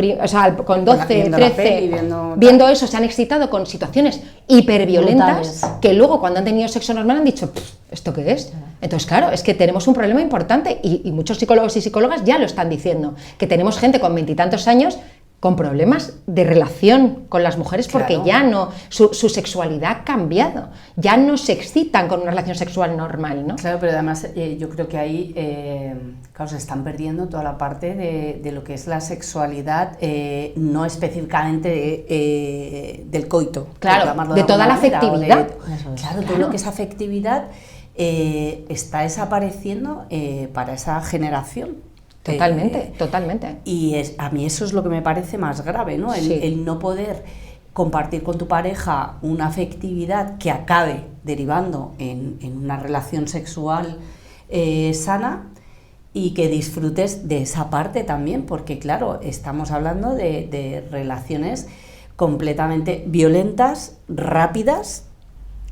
13, viendo eso, se han excitado con situaciones hiperviolentas que luego cuando han tenido sexo normal han dicho, ¿esto qué es? Entonces, claro, es que tenemos un problema importante y muchos psicólogos y psicólogas ya lo están diciendo, que tenemos gente con 20 y tantos años con problemas de relación con las mujeres porque claro, ya no, su sexualidad ha cambiado, ya no se excitan con una relación sexual normal, ¿no? Claro, pero además yo creo que ahí claro, se están perdiendo toda la parte de lo que es la sexualidad, no específicamente del coito. Claro, de toda la afectividad. Claro, todo lo que es afectividad está desapareciendo para esa generación. Totalmente, totalmente. Y a mí eso es lo que me parece más grave, ¿no? El no poder compartir con tu pareja una afectividad que acabe derivando en una relación sexual sana y que disfrutes de esa parte también, porque claro, estamos hablando de relaciones completamente violentas, rápidas,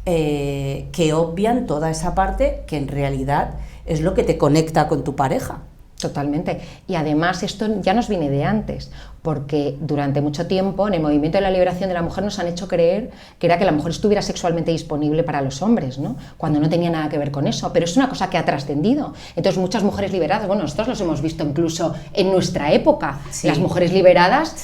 que obvian toda esa parte que en realidad es lo que te conecta con tu pareja. Totalmente. Y además esto ya nos viene de antes, porque durante mucho tiempo en el movimiento de la liberación de la mujer nos han hecho creer que era que la mujer estuviera sexualmente disponible para los hombres, ¿no? Cuando no tenía nada que ver con eso, pero es una cosa que ha trascendido. Entonces muchas mujeres liberadas, bueno, nosotros los hemos visto incluso en nuestra época, las mujeres liberadas,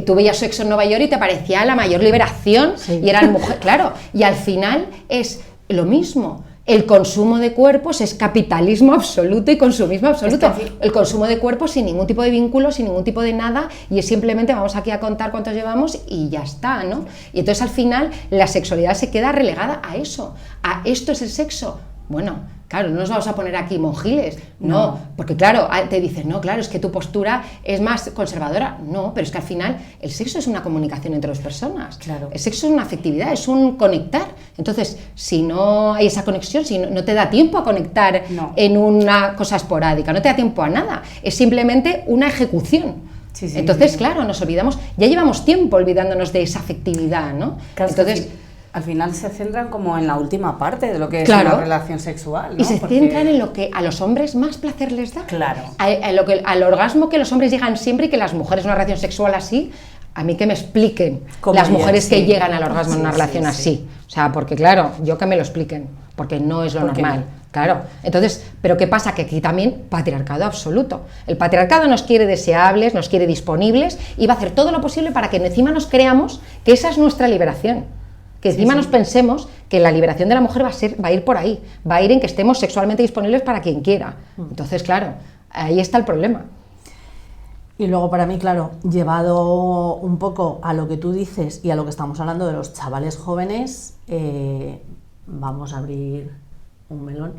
tú veías Sexo en Nueva York y te parecía la mayor liberación, y eran mujeres, claro, y al final es lo mismo. El consumo de cuerpos es capitalismo absoluto y consumismo absoluto. El consumo de cuerpos sin ningún tipo de vínculo, sin ningún tipo de nada, y es simplemente vamos aquí a contar cuántos llevamos y ya está, ¿no? Y entonces al final la sexualidad se queda relegada a eso, a esto es el sexo. Bueno, Claro, no nos vamos a poner aquí monjiles, no, porque claro, te dicen, no, claro, es que tu postura es más conservadora. No, pero es que al final el sexo es una comunicación entre dos personas. Claro. El sexo es una afectividad, es un conectar. Entonces, si no hay esa conexión, si no te da tiempo a conectar en una cosa esporádica, no te da tiempo a nada, es simplemente una ejecución. Sí, Entonces, claro, nos olvidamos, ya llevamos tiempo olvidándonos de esa afectividad, ¿no? Claro, entonces, al final se centran como en la última parte de lo que es claro, una relación sexual, ¿no? Y se centran en lo que a los hombres más placer les da. Claro. Al orgasmo que los hombres llegan siempre y que las mujeres una relación sexual así, a mí que me expliquen Como las bien, mujeres que sí. llegan al orgasmo en una Sí, relación sí, así. O sea, porque claro, yo que me lo expliquen, porque no es lo ¿Por qué normal. no? Claro, entonces, pero ¿qué pasa? Que aquí también patriarcado absoluto. El patriarcado nos quiere deseables, nos quiere disponibles y va a hacer todo lo posible para que encima nos creamos que esa es nuestra liberación. Que encima nos pensemos que la liberación de la mujer va a ir por ahí, va a ir en que estemos sexualmente disponibles para quien quiera. Entonces, claro, ahí está el problema. Y luego para mí, claro, llevado un poco a lo que tú dices y a lo que estamos hablando de los chavales jóvenes, vamos a abrir un melón,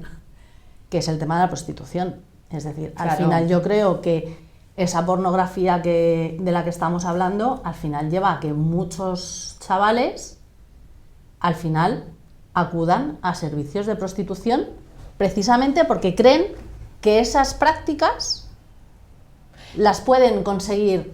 que es el tema de la prostitución. Es decir, al final yo creo que esa pornografía de la que estamos hablando, al final lleva a que muchos chavales, al final, acudan a servicios de prostitución precisamente porque creen que esas prácticas las pueden conseguir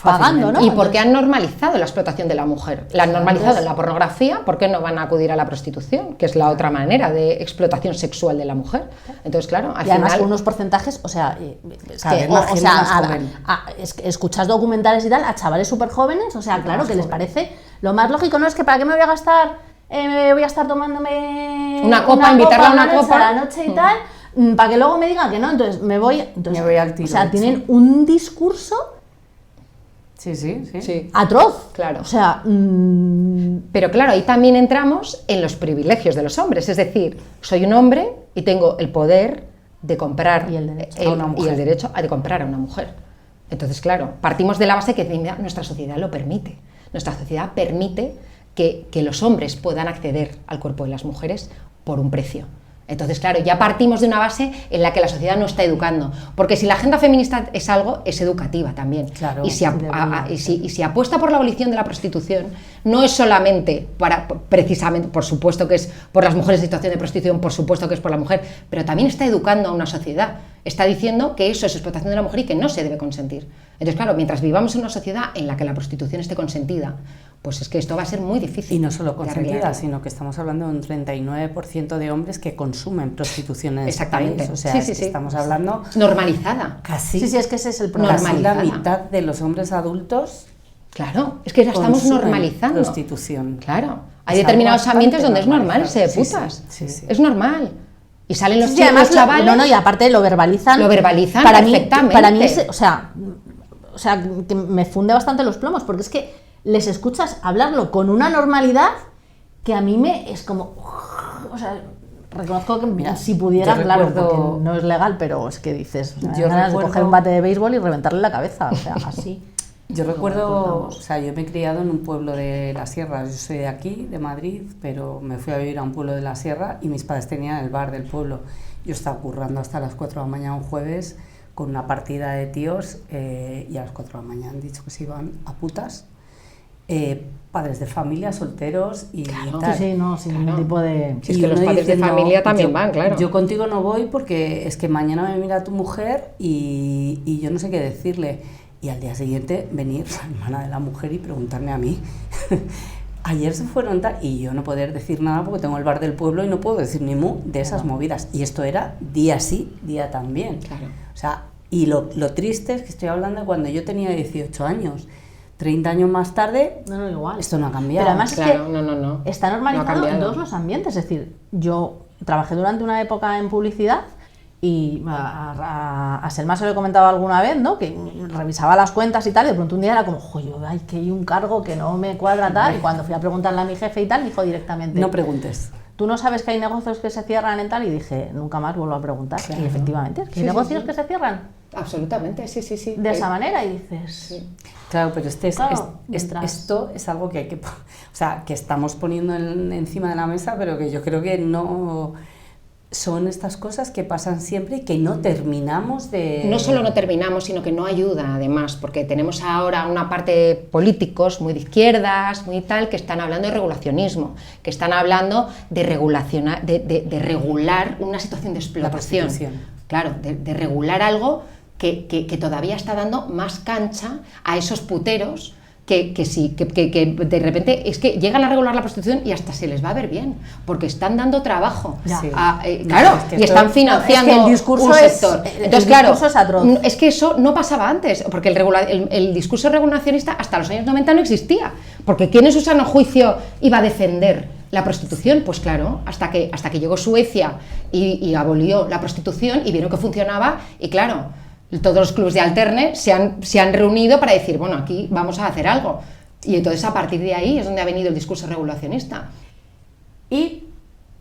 pagando, ¿no? Y porque han normalizado la explotación de la mujer, la han normalizado en la pornografía, ¿por qué no van a acudir a la prostitución? Que es la otra manera de explotación sexual de la mujer. Entonces, claro, al y además final... con unos porcentajes, o sea, es Cada que, vez más gente más joven. es que escuchas documentales y tal a chavales súper jóvenes, o sea, claro, que les parece lo más lógico, no es que para qué me voy a gastar, voy a estar tomándome una copa, invitarla a una noche copa a la noche y tal, para que luego me digan que no, entonces me voy al tiro. O sea, tienen un discurso Sí. atroz. Claro. O sea, Pero claro, ahí también entramos en los privilegios de los hombres, es decir, soy un hombre y tengo el poder de comprar Y el derecho a una mujer. y el derecho de comprar a una mujer. Entonces, claro, partimos de la base que nuestra sociedad lo permite. Nuestra sociedad permite que los hombres puedan acceder al cuerpo de las mujeres por un precio. Entonces, claro, ya partimos de una base en la que la sociedad no está educando, porque si la agenda feminista es algo, es educativa también. Claro, y si apuesta por la abolición de la prostitución, no es solamente precisamente, por supuesto que es por las mujeres en situación de prostitución, por supuesto que es por la mujer, pero también está educando a una sociedad. Está diciendo que eso es explotación de la mujer y que no se debe consentir. Entonces, claro, mientras vivamos en una sociedad en la que la prostitución esté consentida, pues es que esto va a ser muy difícil. Y no solo de consentida, arreglar. sino que estamos hablando de un 39% de hombres que consumen prostitución en este Exactamente. país. O sea, Sí. estamos hablando Normalizada. casi, sí, es que ese es el problema. casi la Normalizada. mitad de los hombres adultos Claro, es que la estamos consumen normalizando. prostitución. Claro, hay Es determinados algo ambientes bastante donde es normal irse de normalizado. putas. Sí. Es normal. Y salen los Sí, chicos, además los chavales. No, y aparte lo verbalizan. Lo verbalizan para perfectamente. Para mí es, o sea, que me funde bastante los plomos, porque es que les escuchas hablarlo con una normalidad que a mí me es como, o sea, reconozco que Mira, si pudiera yo hablarlo, recuerdo- porque no es legal, pero es que dices, me dan Yo ganas de recuerdo- coger un bate de béisbol y reventarle la cabeza, o sea, así. Yo recuerdo, recordamos. o sea, yo me he criado en un pueblo de la Sierra. Yo soy de aquí, de Madrid, pero me fui a vivir a un pueblo de la Sierra y mis padres tenían el bar del pueblo. Yo estaba currando hasta las 4 de la mañana un jueves con una partida de tíos y a las 4 de la mañana han dicho que se iban a putas. Padres de familia, solteros y tal. Sí, no, sin ningún tipo de... Si es Y que los uno padres de diciendo, familia también yo- van, claro. Yo contigo no voy porque es que mañana me mira tu mujer y yo no sé qué decirle. Y al día siguiente venir la hermana de la mujer y preguntarme a mí. Ayer se fueron tal, y yo no poder decir nada porque tengo el bar del pueblo y no puedo decir ni mu de esas movidas. Y esto era día sí, día también. Claro. O sea, y lo triste es que estoy hablando de cuando yo tenía 18 años. 30 años más tarde, No, igual. esto no ha cambiado. Pero además Claro, es que no. está No ha normalizado en cambiado. todos los ambientes. Es decir, yo trabajé durante una época en publicidad y a Selma se lo he comentado alguna vez, ¿no? Que revisaba las cuentas y tal, y de pronto un día era como, joder, ay, que hay un cargo que no me cuadra tal, y cuando fui a preguntarle a mi jefe y tal, me dijo directamente, No preguntes. ¿tú no sabes que hay negocios que se cierran en tal? Y dije, nunca más vuelvo a preguntar. Claro. Y efectivamente, es que Sí, hay sí, negocios sí. que se cierran Absolutamente, sí. de esa manera y dices... Claro, pero Claro, mientras- esto es algo que hay que, o sea, que estamos poniendo encima de la mesa, pero que yo creo que no, son estas cosas que pasan siempre y que no terminamos de... No solo no terminamos, sino que no ayuda además, porque tenemos ahora una parte de políticos muy de izquierdas, muy tal, que están hablando de regulacionismo, que están hablando de regular una situación de explotación. Claro, de regular algo que todavía está dando más cancha a esos puteros que de repente es que llegan a regular la prostitución y hasta se les va a ver bien, porque están dando trabajo. Claro, es que y están financiando el discurso un sector. Entonces, claro, es atroz. es que eso no pasaba antes, porque el discurso regulacionista hasta los años 90 no existía, porque ¿quién en su sano juicio iba a defender la prostitución? Pues claro, hasta que llegó Suecia y abolió la prostitución y vieron que funcionaba, y claro, todos los clubes de alterne se han reunido para decir, bueno, aquí vamos a hacer algo. Y entonces a partir de ahí es donde ha venido el discurso regulacionista. Y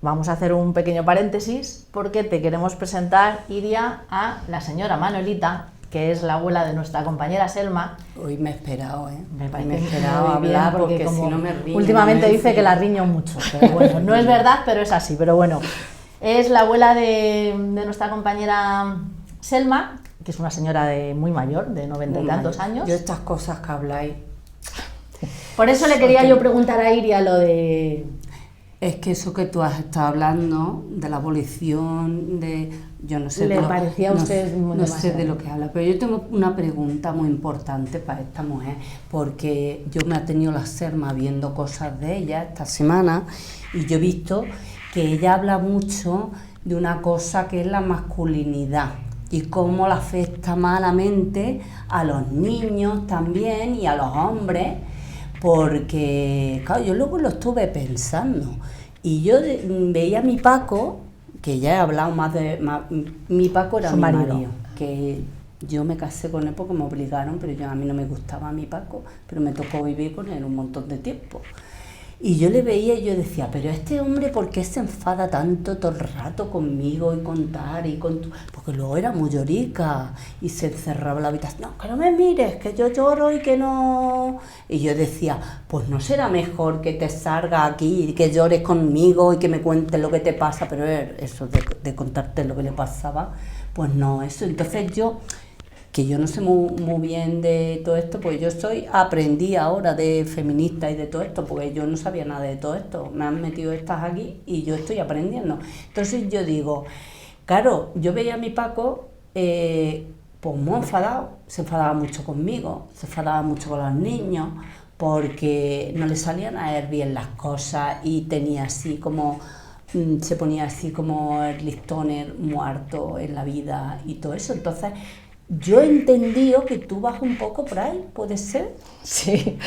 vamos a hacer un pequeño paréntesis porque te queremos presentar, Iria, a la señora Manuelita, que es la abuela de nuestra compañera Selma. Hoy me he esperado, Me he esperado a hablar porque si no me riño. Últimamente dice que la riño mucho, pero bueno, no es verdad, pero es así. Pero bueno, es la abuela de nuestra compañera Selma, que es una señora muy mayor, de 90 y tantos años. Yo estas cosas que habláis... Por eso le quería yo preguntar a Iria lo de... Es que eso que tú has estado hablando, de la abolición, yo no sé... ¿Le parecía a usted no sé de lo que habla, pero yo tengo una pregunta muy importante para esta mujer, porque yo me he tenido la Selma viendo cosas de ella esta semana, y yo he visto que ella habla mucho de una cosa que es la masculinidad, y cómo la afecta malamente a los niños también y a los hombres, porque claro, yo luego lo estuve pensando y yo veía a mi Paco, que ya he hablado mi Paco era mi marido, que yo me casé con él porque me obligaron, pero a mí no me gustaba mi Paco, pero me tocó vivir con él un montón de tiempo. Y yo le veía y yo decía, pero este hombre, ¿por qué se enfada tanto todo el rato conmigo y porque luego era muy llorica y se encerraba en la habitación, no, que no me mires, que yo lloro y que no... Y yo decía, pues no será mejor que te salga aquí y que llores conmigo y que me cuentes lo que te pasa, pero eso de contarte lo que le pasaba, pues no, eso. Entonces que yo no sé muy bien de todo esto, pues yo aprendí ahora de feminista y de todo esto, porque yo no sabía nada de todo esto, me han metido estas aquí y yo estoy aprendiendo. Entonces yo digo, claro, yo veía a mi Paco, pues muy enfadado, se enfadaba mucho conmigo, se enfadaba mucho con los niños, porque no le salían a él bien las cosas y tenía así como... se ponía así como el listón muerto en la vida y todo eso. Entonces yo he entendido que tú vas un poco por ahí, ¿puede ser? Sí,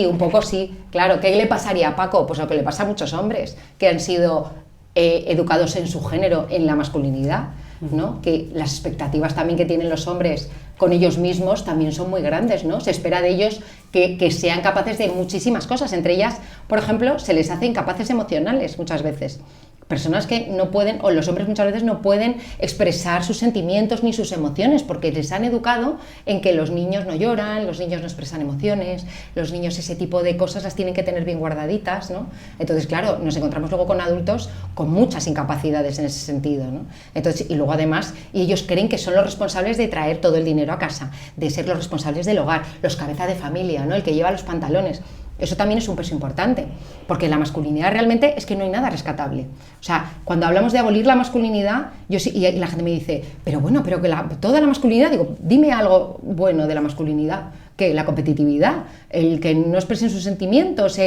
un poco sí. Claro, ¿qué le pasaría a Paco? Pues lo que le pasa a muchos hombres que han sido educados en su género, en la masculinidad, ¿no? Que las expectativas también que tienen los hombres con ellos mismos también son muy grandes, ¿no? Se espera de ellos que sean capaces de muchísimas cosas, entre ellas, por ejemplo, se les hace incapaces emocionales muchas veces. Personas que no pueden, o los hombres muchas veces no pueden expresar sus sentimientos ni sus emociones, porque les han educado en que los niños no lloran, los niños no expresan emociones, los niños ese tipo de cosas las tienen que tener bien guardaditas, ¿no? Entonces, claro, nos encontramos luego con adultos con muchas incapacidades en ese sentido, ¿no? Entonces, y luego además, y ellos creen que son los responsables de traer todo el dinero a casa, de ser los responsables del hogar, los cabeza de familia, ¿no? El que lleva los pantalones. Eso también es un peso importante, porque la masculinidad realmente es que no hay nada rescatable. O sea, cuando hablamos de abolir la masculinidad, y la gente me dice, pero bueno, pero que toda la masculinidad, digo, dime algo bueno de la masculinidad, que la competitividad, el que no expresen sus sentimientos,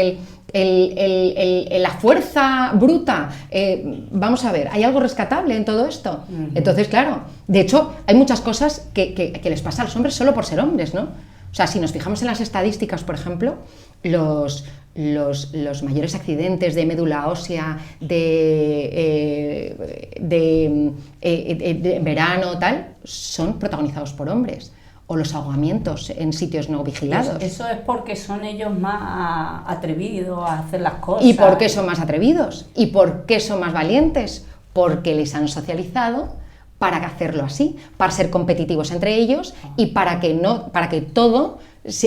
la fuerza bruta, vamos a ver, ¿hay algo rescatable en todo esto? Entonces, claro, de hecho, hay muchas cosas que les pasa a los hombres solo por ser hombres, ¿no? O sea, si nos fijamos en las estadísticas, por ejemplo, los mayores accidentes de médula ósea de verano tal son protagonizados por hombres, o los ahogamientos en sitios no vigilados. Eso es porque son ellos más atrevidos a hacer las cosas. ¿Y por qué son más atrevidos? ¿Y por qué son más valientes? Porque les han socializado para hacerlo así, para ser competitivos entre ellos y para que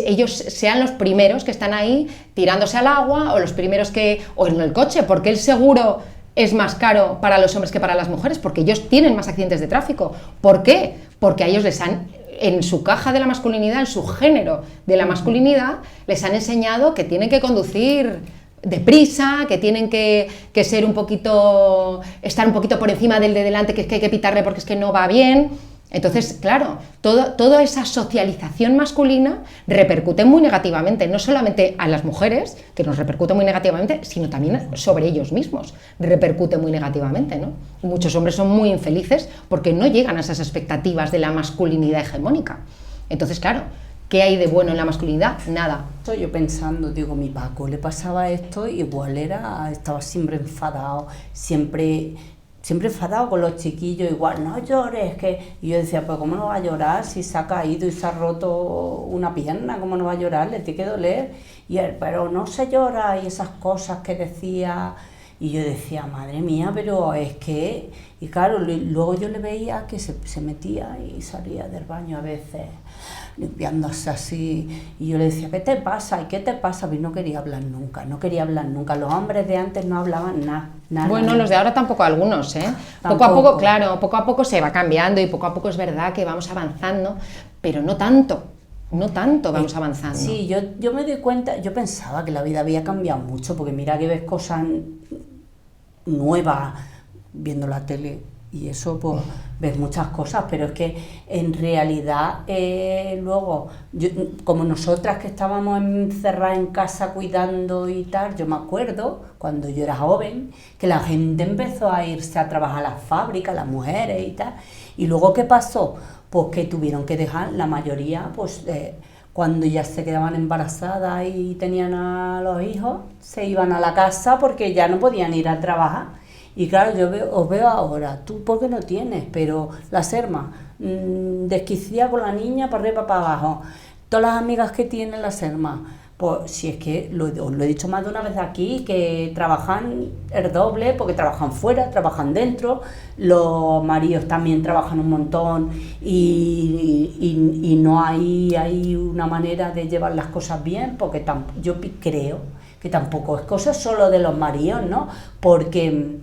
ellos sean los primeros que están ahí tirándose al agua, o los primeros o en el coche, porque el seguro es más caro para los hombres que para las mujeres, porque ellos tienen más accidentes de tráfico. ¿Por qué? Porque a ellos les han, en su caja de la masculinidad, en su género de la masculinidad, les han enseñado que tienen que conducir deprisa, que tienen que ser un poquito, estar un poquito por encima del de delante, que es que hay que pitarle porque es que no va bien. Entonces, claro, toda esa socialización masculina repercute muy negativamente, no solamente a las mujeres, que nos repercute muy negativamente, sino también sobre ellos mismos, repercute muy negativamente, ¿no? Y muchos hombres son muy infelices porque no llegan a esas expectativas de la masculinidad hegemónica. Entonces, claro, ¿qué hay de bueno en la masculinidad? Nada. Estoy yo pensando, digo, mi Paco le pasaba esto, igual estaba siempre enfadado, siempre enfadado con los chiquillos, igual, no llores, que... Y yo decía, pues ¿cómo no va a llorar si se ha caído y se ha roto una pierna? ¿Cómo no va a llorar? Le tiene que doler. Y él, pero no se llora, y esas cosas que decía... Y yo decía, madre mía, pero es que... Y claro, luego yo le veía que se metía y salía del baño a veces, limpiándose así, y yo le decía, ¿qué te pasa? ¿Y qué te pasa? Pero no quería hablar nunca, los hombres de antes no hablaban nada. Bueno, los de ahora tampoco algunos, ¿eh? Poco a poco, claro, poco a poco se va cambiando y poco a poco es verdad que vamos avanzando, pero no tanto vamos avanzando. Sí, yo me doy cuenta, yo pensaba que la vida había cambiado mucho, porque mira que ves cosas nuevas viendo la tele, y eso pues ves muchas cosas, pero es que en realidad luego, como nosotras que estábamos encerradas en casa cuidando y tal, yo me acuerdo cuando yo era joven que la gente empezó a irse a trabajar a las fábricas, las mujeres y tal, y luego ¿qué pasó? Pues que tuvieron que dejar, la mayoría, pues cuando ya se quedaban embarazadas y tenían a los hijos, se iban a la casa porque ya no podían ir a trabajar. Y claro, os veo ahora, tú porque no tienes, pero la Serma, desquiciada con la niña para arriba para abajo, todas las amigas que tiene la Serma, pues si es que os lo he dicho más de una vez aquí, que trabajan el doble, porque trabajan fuera, trabajan dentro, los maridos también trabajan un montón y no hay una manera de llevar las cosas bien, porque yo creo que tampoco es cosa solo de los maridos, ¿no? Porque...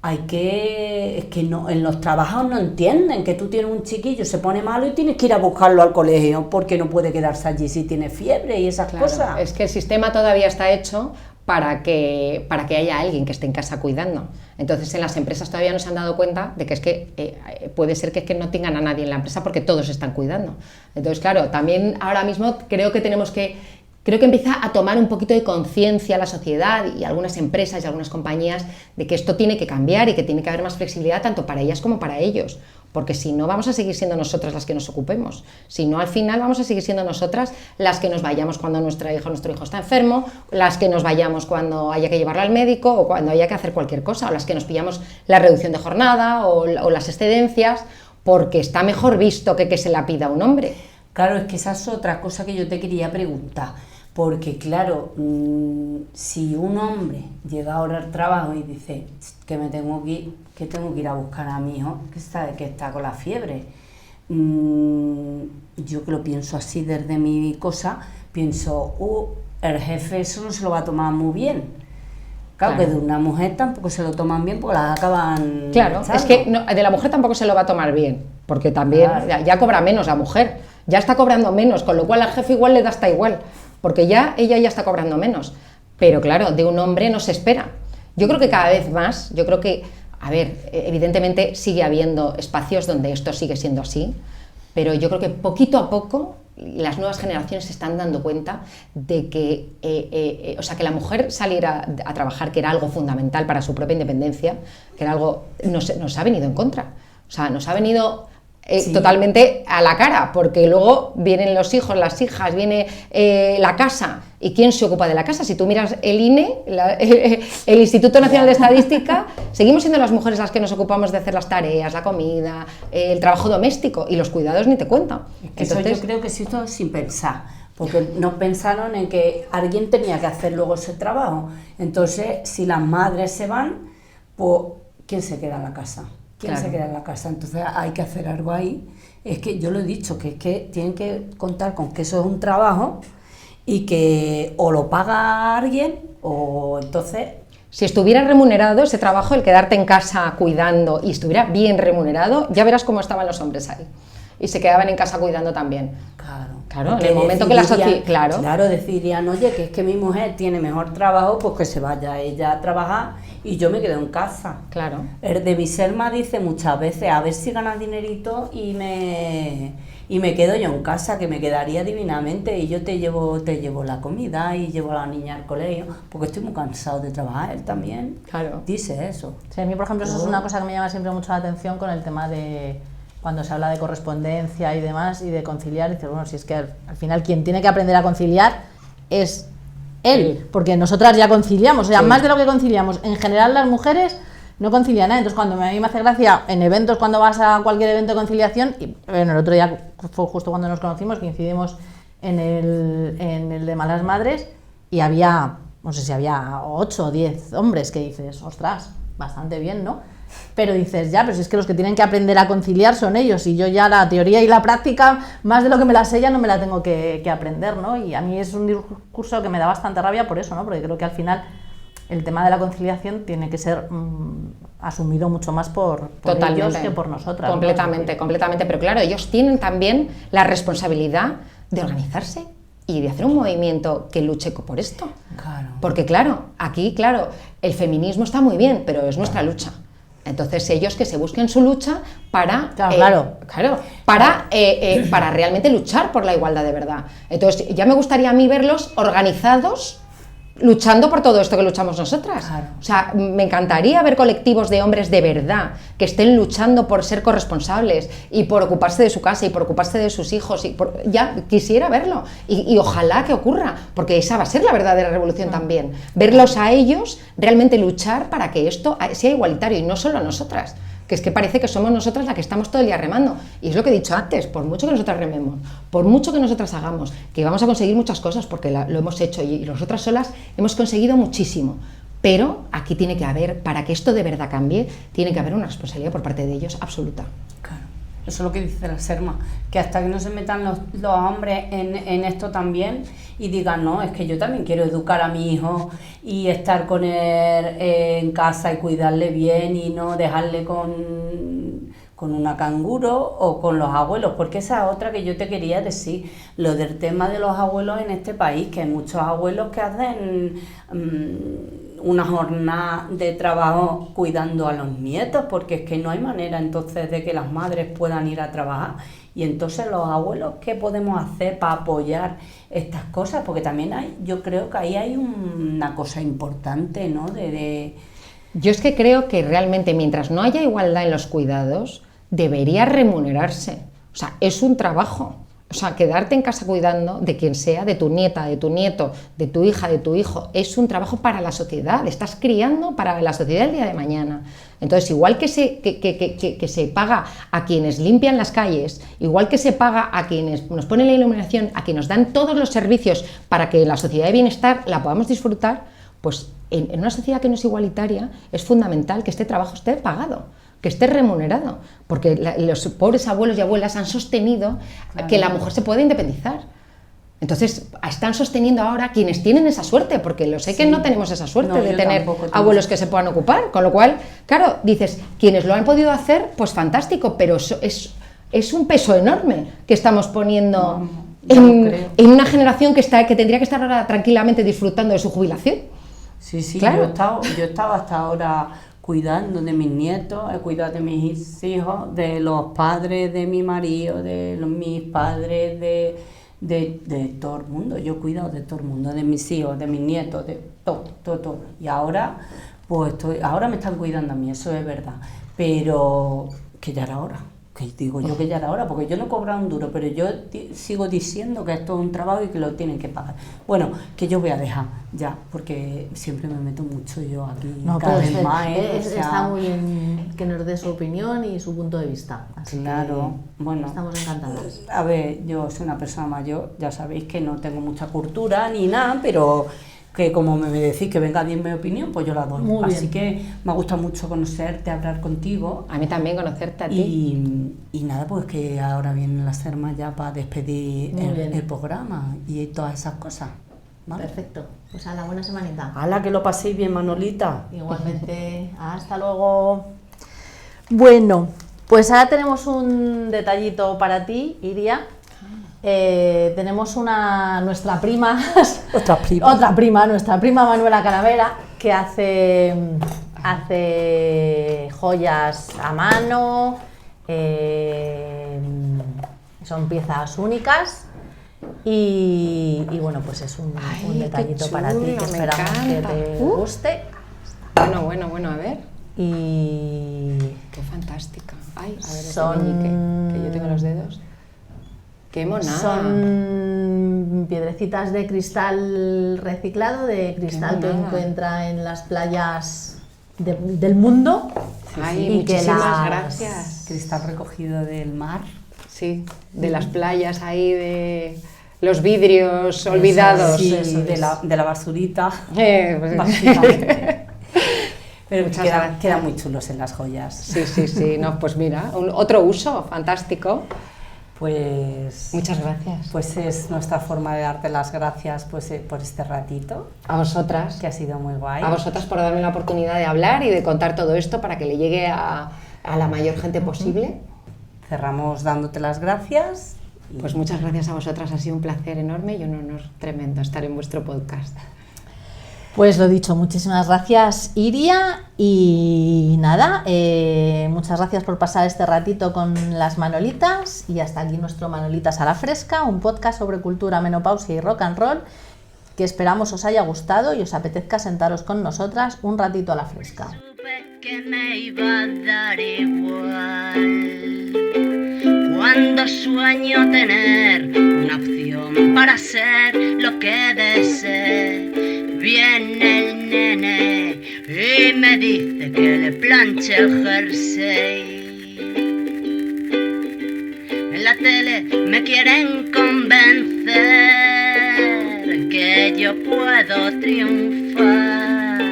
es que no, en los trabajos no entienden que tú tienes un chiquillo, se pone malo y tienes que ir a buscarlo al colegio porque no puede quedarse allí si tiene fiebre y esas cosas. Es que el sistema todavía está hecho para que haya alguien que esté en casa cuidando. Entonces en las empresas todavía no se han dado cuenta de que es que puede ser que es que no tengan a nadie en la empresa porque todos están cuidando. Entonces claro, también ahora mismo creo que empieza a tomar un poquito de conciencia la sociedad y algunas empresas y algunas compañías de que esto tiene que cambiar y que tiene que haber más flexibilidad tanto para ellas como para ellos, porque si no vamos a seguir siendo nosotras las que nos ocupemos, si no al final vamos a seguir siendo nosotras las que nos vayamos cuando nuestro hijo está enfermo, las que nos vayamos cuando haya que llevarlo al médico o cuando haya que hacer cualquier cosa, o las que nos pillamos la reducción de jornada o las excedencias, porque está mejor visto que se la pida un hombre. Claro, es que esa es otra cosa que yo te quería preguntar. Porque claro, si un hombre llega ahora al trabajo y dice que tengo que ir a buscar a mi hijo que está con la fiebre, yo que lo pienso así desde mi cosa, pienso, el jefe eso no se lo va a tomar muy bien. Claro, que de una mujer tampoco se lo toman bien porque las acaban... Claro, echando. Es que de la mujer tampoco se lo va a tomar bien, porque también ya cobra menos la mujer, ya está cobrando menos, con lo cual al jefe igual le da hasta igual, porque ella ya está cobrando menos. Pero claro, de un hombre no se espera. Yo creo que cada vez más, evidentemente sigue habiendo espacios donde esto sigue siendo así, pero yo creo que poquito a poco las nuevas generaciones se están dando cuenta de que, que la mujer salir a trabajar, que era algo fundamental para su propia independencia, que era algo, nos ha venido en contra. O sea, nos ha venido... Sí. Totalmente a la cara, porque luego vienen los hijos, las hijas, viene la casa, ¿y quién se ocupa de la casa? Si tú miras el INE, el Instituto Nacional de Estadística, seguimos siendo las mujeres las que nos ocupamos de hacer las tareas, la comida, el trabajo doméstico y los cuidados ni te cuento. Entonces, yo creo que sí, esto sin pensar, porque no pensaron en que alguien tenía que hacer luego ese trabajo. Entonces, si las madres se van, pues ¿quién se queda en la casa? ¿Quién se queda en la casa? Entonces hay que hacer algo ahí. Es que yo lo he dicho, que es que tienen que contar con que eso es un trabajo y que o lo paga alguien o entonces Si estuviera remunerado ese trabajo, el quedarte en casa cuidando y estuviera bien remunerado, ya verás cómo estaban los hombres ahí. Y se quedaban en casa cuidando también. Claro, en el momento que la sociedad... Claro, decirían, oye, que es que mi mujer tiene mejor trabajo, pues que se vaya ella a trabajar y yo me quedo en casa. Claro. El de Biselma dice muchas veces, a ver si ganas dinerito y me quedo yo en casa, que me quedaría divinamente y yo te llevo la comida y llevo a la niña al colegio, porque estoy muy cansado de trabajar. Él también dice eso. Sí, a mí, por ejemplo, eso es una cosa que me llama siempre mucho la atención con el tema de cuando se habla de correspondencia y demás y de conciliar. Dices, bueno, si es que al final quien tiene que aprender a conciliar es él, porque nosotras ya conciliamos, o sea, más de lo que conciliamos. En general las mujeres no concilian nada. Entonces, cuando a mí me hace gracia en eventos, cuando vas a cualquier evento de conciliación, y bueno, el otro día fue justo cuando nos conocimos, que incidimos en el de Malas Madres, y había, no sé si había 8 o 10 hombres, que dices, ostras, bastante bien, ¿no? Pero dices, ya, pero si es que los que tienen que aprender a conciliar son ellos, y yo ya la teoría y la práctica, más de lo que me la sé, ya no me la tengo que aprender, ¿no? Y a mí es un discurso que me da bastante rabia por eso, ¿no? Porque creo que al final el tema de la conciliación tiene que ser asumido mucho más por ellos que por nosotras. Completamente, ¿no? Completamente. Pero claro, ellos tienen también la responsabilidad de organizarse y de hacer un movimiento que luche por esto. Claro. Porque claro, aquí, claro, el feminismo está muy bien, pero es nuestra lucha. Entonces ellos que se busquen su lucha para para realmente luchar por la igualdad de verdad. Entonces ya me gustaría a mí verlos organizados luchando por todo esto que luchamos nosotras. Claro. O sea, me encantaría ver colectivos de hombres de verdad que estén luchando por ser corresponsables y por ocuparse de su casa y por ocuparse de sus hijos. Ya quisiera verlo y ojalá que ocurra, porque esa va a ser la verdadera revolución también. Verlos a ellos realmente luchar para que esto sea igualitario y no solo a nosotras. Que es que parece que somos nosotras las que estamos todo el día remando. Y es lo que he dicho antes, por mucho que nosotras rememos, por mucho que nosotras hagamos, que vamos a conseguir muchas cosas porque lo hemos hecho y nosotras solas hemos conseguido muchísimo. Pero aquí tiene que haber, para que esto de verdad cambie, tiene que haber una responsabilidad por parte de ellos absoluta. Claro. Eso es lo que dice la Serma, que hasta que no se metan los hombres en esto también y digan, no, es que yo también quiero educar a mi hijo y estar con él en casa y cuidarle bien y no dejarle con una canguro o con los abuelos, porque esa es otra que yo te quería decir, lo del tema de los abuelos en este país, que hay muchos abuelos que hacen una jornada de trabajo cuidando a los nietos, porque es que no hay manera entonces de que las madres puedan ir a trabajar. Y entonces los abuelos, ¿qué podemos hacer para apoyar estas cosas? Porque también yo creo que ahí hay una cosa importante, ¿no? Yo es que creo que realmente mientras no haya igualdad en los cuidados, debería remunerarse. O sea, es un trabajo. O sea, quedarte en casa cuidando de quien sea, de tu nieta, de tu nieto, de tu hija, de tu hijo, es un trabajo para la sociedad. Estás criando para la sociedad el día de mañana. Entonces, igual que se paga a quienes limpian las calles, igual que se paga a quienes nos ponen la iluminación, a quienes nos dan todos los servicios para que la sociedad de bienestar la podamos disfrutar, pues en una sociedad que no es igualitaria es fundamental que este trabajo esté pagado, que esté remunerado, porque los pobres abuelos y abuelas han sostenido que la mujer se puede independizar. Entonces, están sosteniendo ahora quienes tienen esa suerte, porque lo sé que no tenemos esa suerte de tener abuelos que se puedan ocupar, con lo cual, claro, dices, quienes lo han podido hacer, pues fantástico, pero es un peso enorme que estamos poniendo en una generación que tendría que estar ahora tranquilamente disfrutando de su jubilación. Sí, claro. yo he estado hasta ahora cuidando de mis nietos, he cuidado de mis hijos, de los padres de mi marido, de mis padres, de todo el mundo. Yo he cuidado de todo el mundo, de mis hijos, de mis nietos, de todo. Y ahora, pues ahora me están cuidando a mí, eso es verdad. Pero que ya era hora. Que digo yo que ya era hora, porque yo no he cobrado un duro, pero yo sigo diciendo que esto es un trabajo y que lo tienen que pagar. Bueno, que yo voy a dejar ya, porque siempre me meto mucho yo aquí, cada vez más. Está muy bien que nos dé su opinión y su punto de vista. Así claro, bueno. Estamos encantadas. A ver, yo soy una persona mayor, ya sabéis que no tengo mucha cultura ni nada, pero que como me decís que venga a darme mi opinión, pues yo la doy. Así que me gusta mucho conocerte, hablar contigo. A mí también conocerte a ti. Y nada, pues que ahora vienen las Sermas ya para despedir el programa y todas esas cosas. ¿vale? Perfecto. Pues a la buena semanita. ¡Hala, que lo paséis bien, Manolita! Igualmente, hasta luego. Bueno, pues ahora tenemos un detallito para ti, Iria. Tenemos nuestra prima, nuestra prima Manuela Calavera, que hace joyas a mano, son piezas únicas. Y bueno, pues es un detallito para ti que esperamos que te guste. Bueno, a ver. Y qué fantástica. Ay, a ver, son... ese meñique, que yo tengo los dedos. ¡Qué monada! Son piedrecitas de cristal reciclado, de cristal que encuentra en las playas del mundo. Ay, y muchísimas gracias. Cristal recogido del mar. Sí, de las playas ahí, de los vidrios olvidados. Sí, eso de la basurita. Pues, Básicamente. Pero muchas quedan muy chulos en las joyas. Sí, no, pues mira, otro uso fantástico. Pues muchas gracias. Pues es nuestra forma de darte las gracias por este ratito. A vosotras. Que ha sido muy guay. A vosotras por darme la oportunidad de hablar y de contar todo esto para que le llegue a la mayor gente posible. Cerramos dándote las gracias. Pues muchas gracias a vosotras, ha sido un placer enorme y un honor tremendo estar en vuestro podcast. Pues lo dicho, muchísimas gracias, Iria, y nada, muchas gracias por pasar este ratito con las Manolitas, y hasta aquí nuestro Manolitas a la Fresca, un podcast sobre cultura, menopausia y rock and roll, que esperamos os haya gustado y os apetezca sentaros con nosotras un ratito a la fresca. Supe que me iba a dar igual cuando sueño tener una opción para ser lo que desee. Viene el nene y me dice que le planche el jersey. En la tele me quieren convencer que yo puedo triunfar,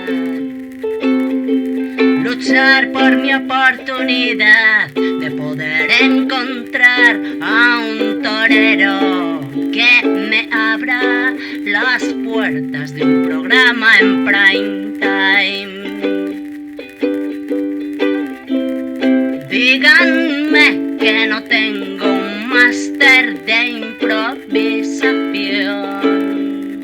luchar por mi oportunidad de poder encontrar a un torero que me abra las puertas de un programa en prime time. Díganme que no tengo un máster de improvisación,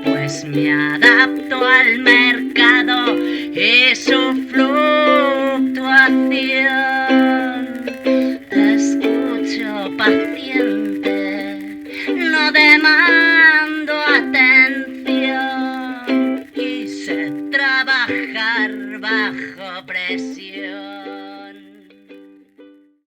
pues me adapto al mercado y su fluctuación. Escucho paciente, no demando atención y sé trabajar bajo presión.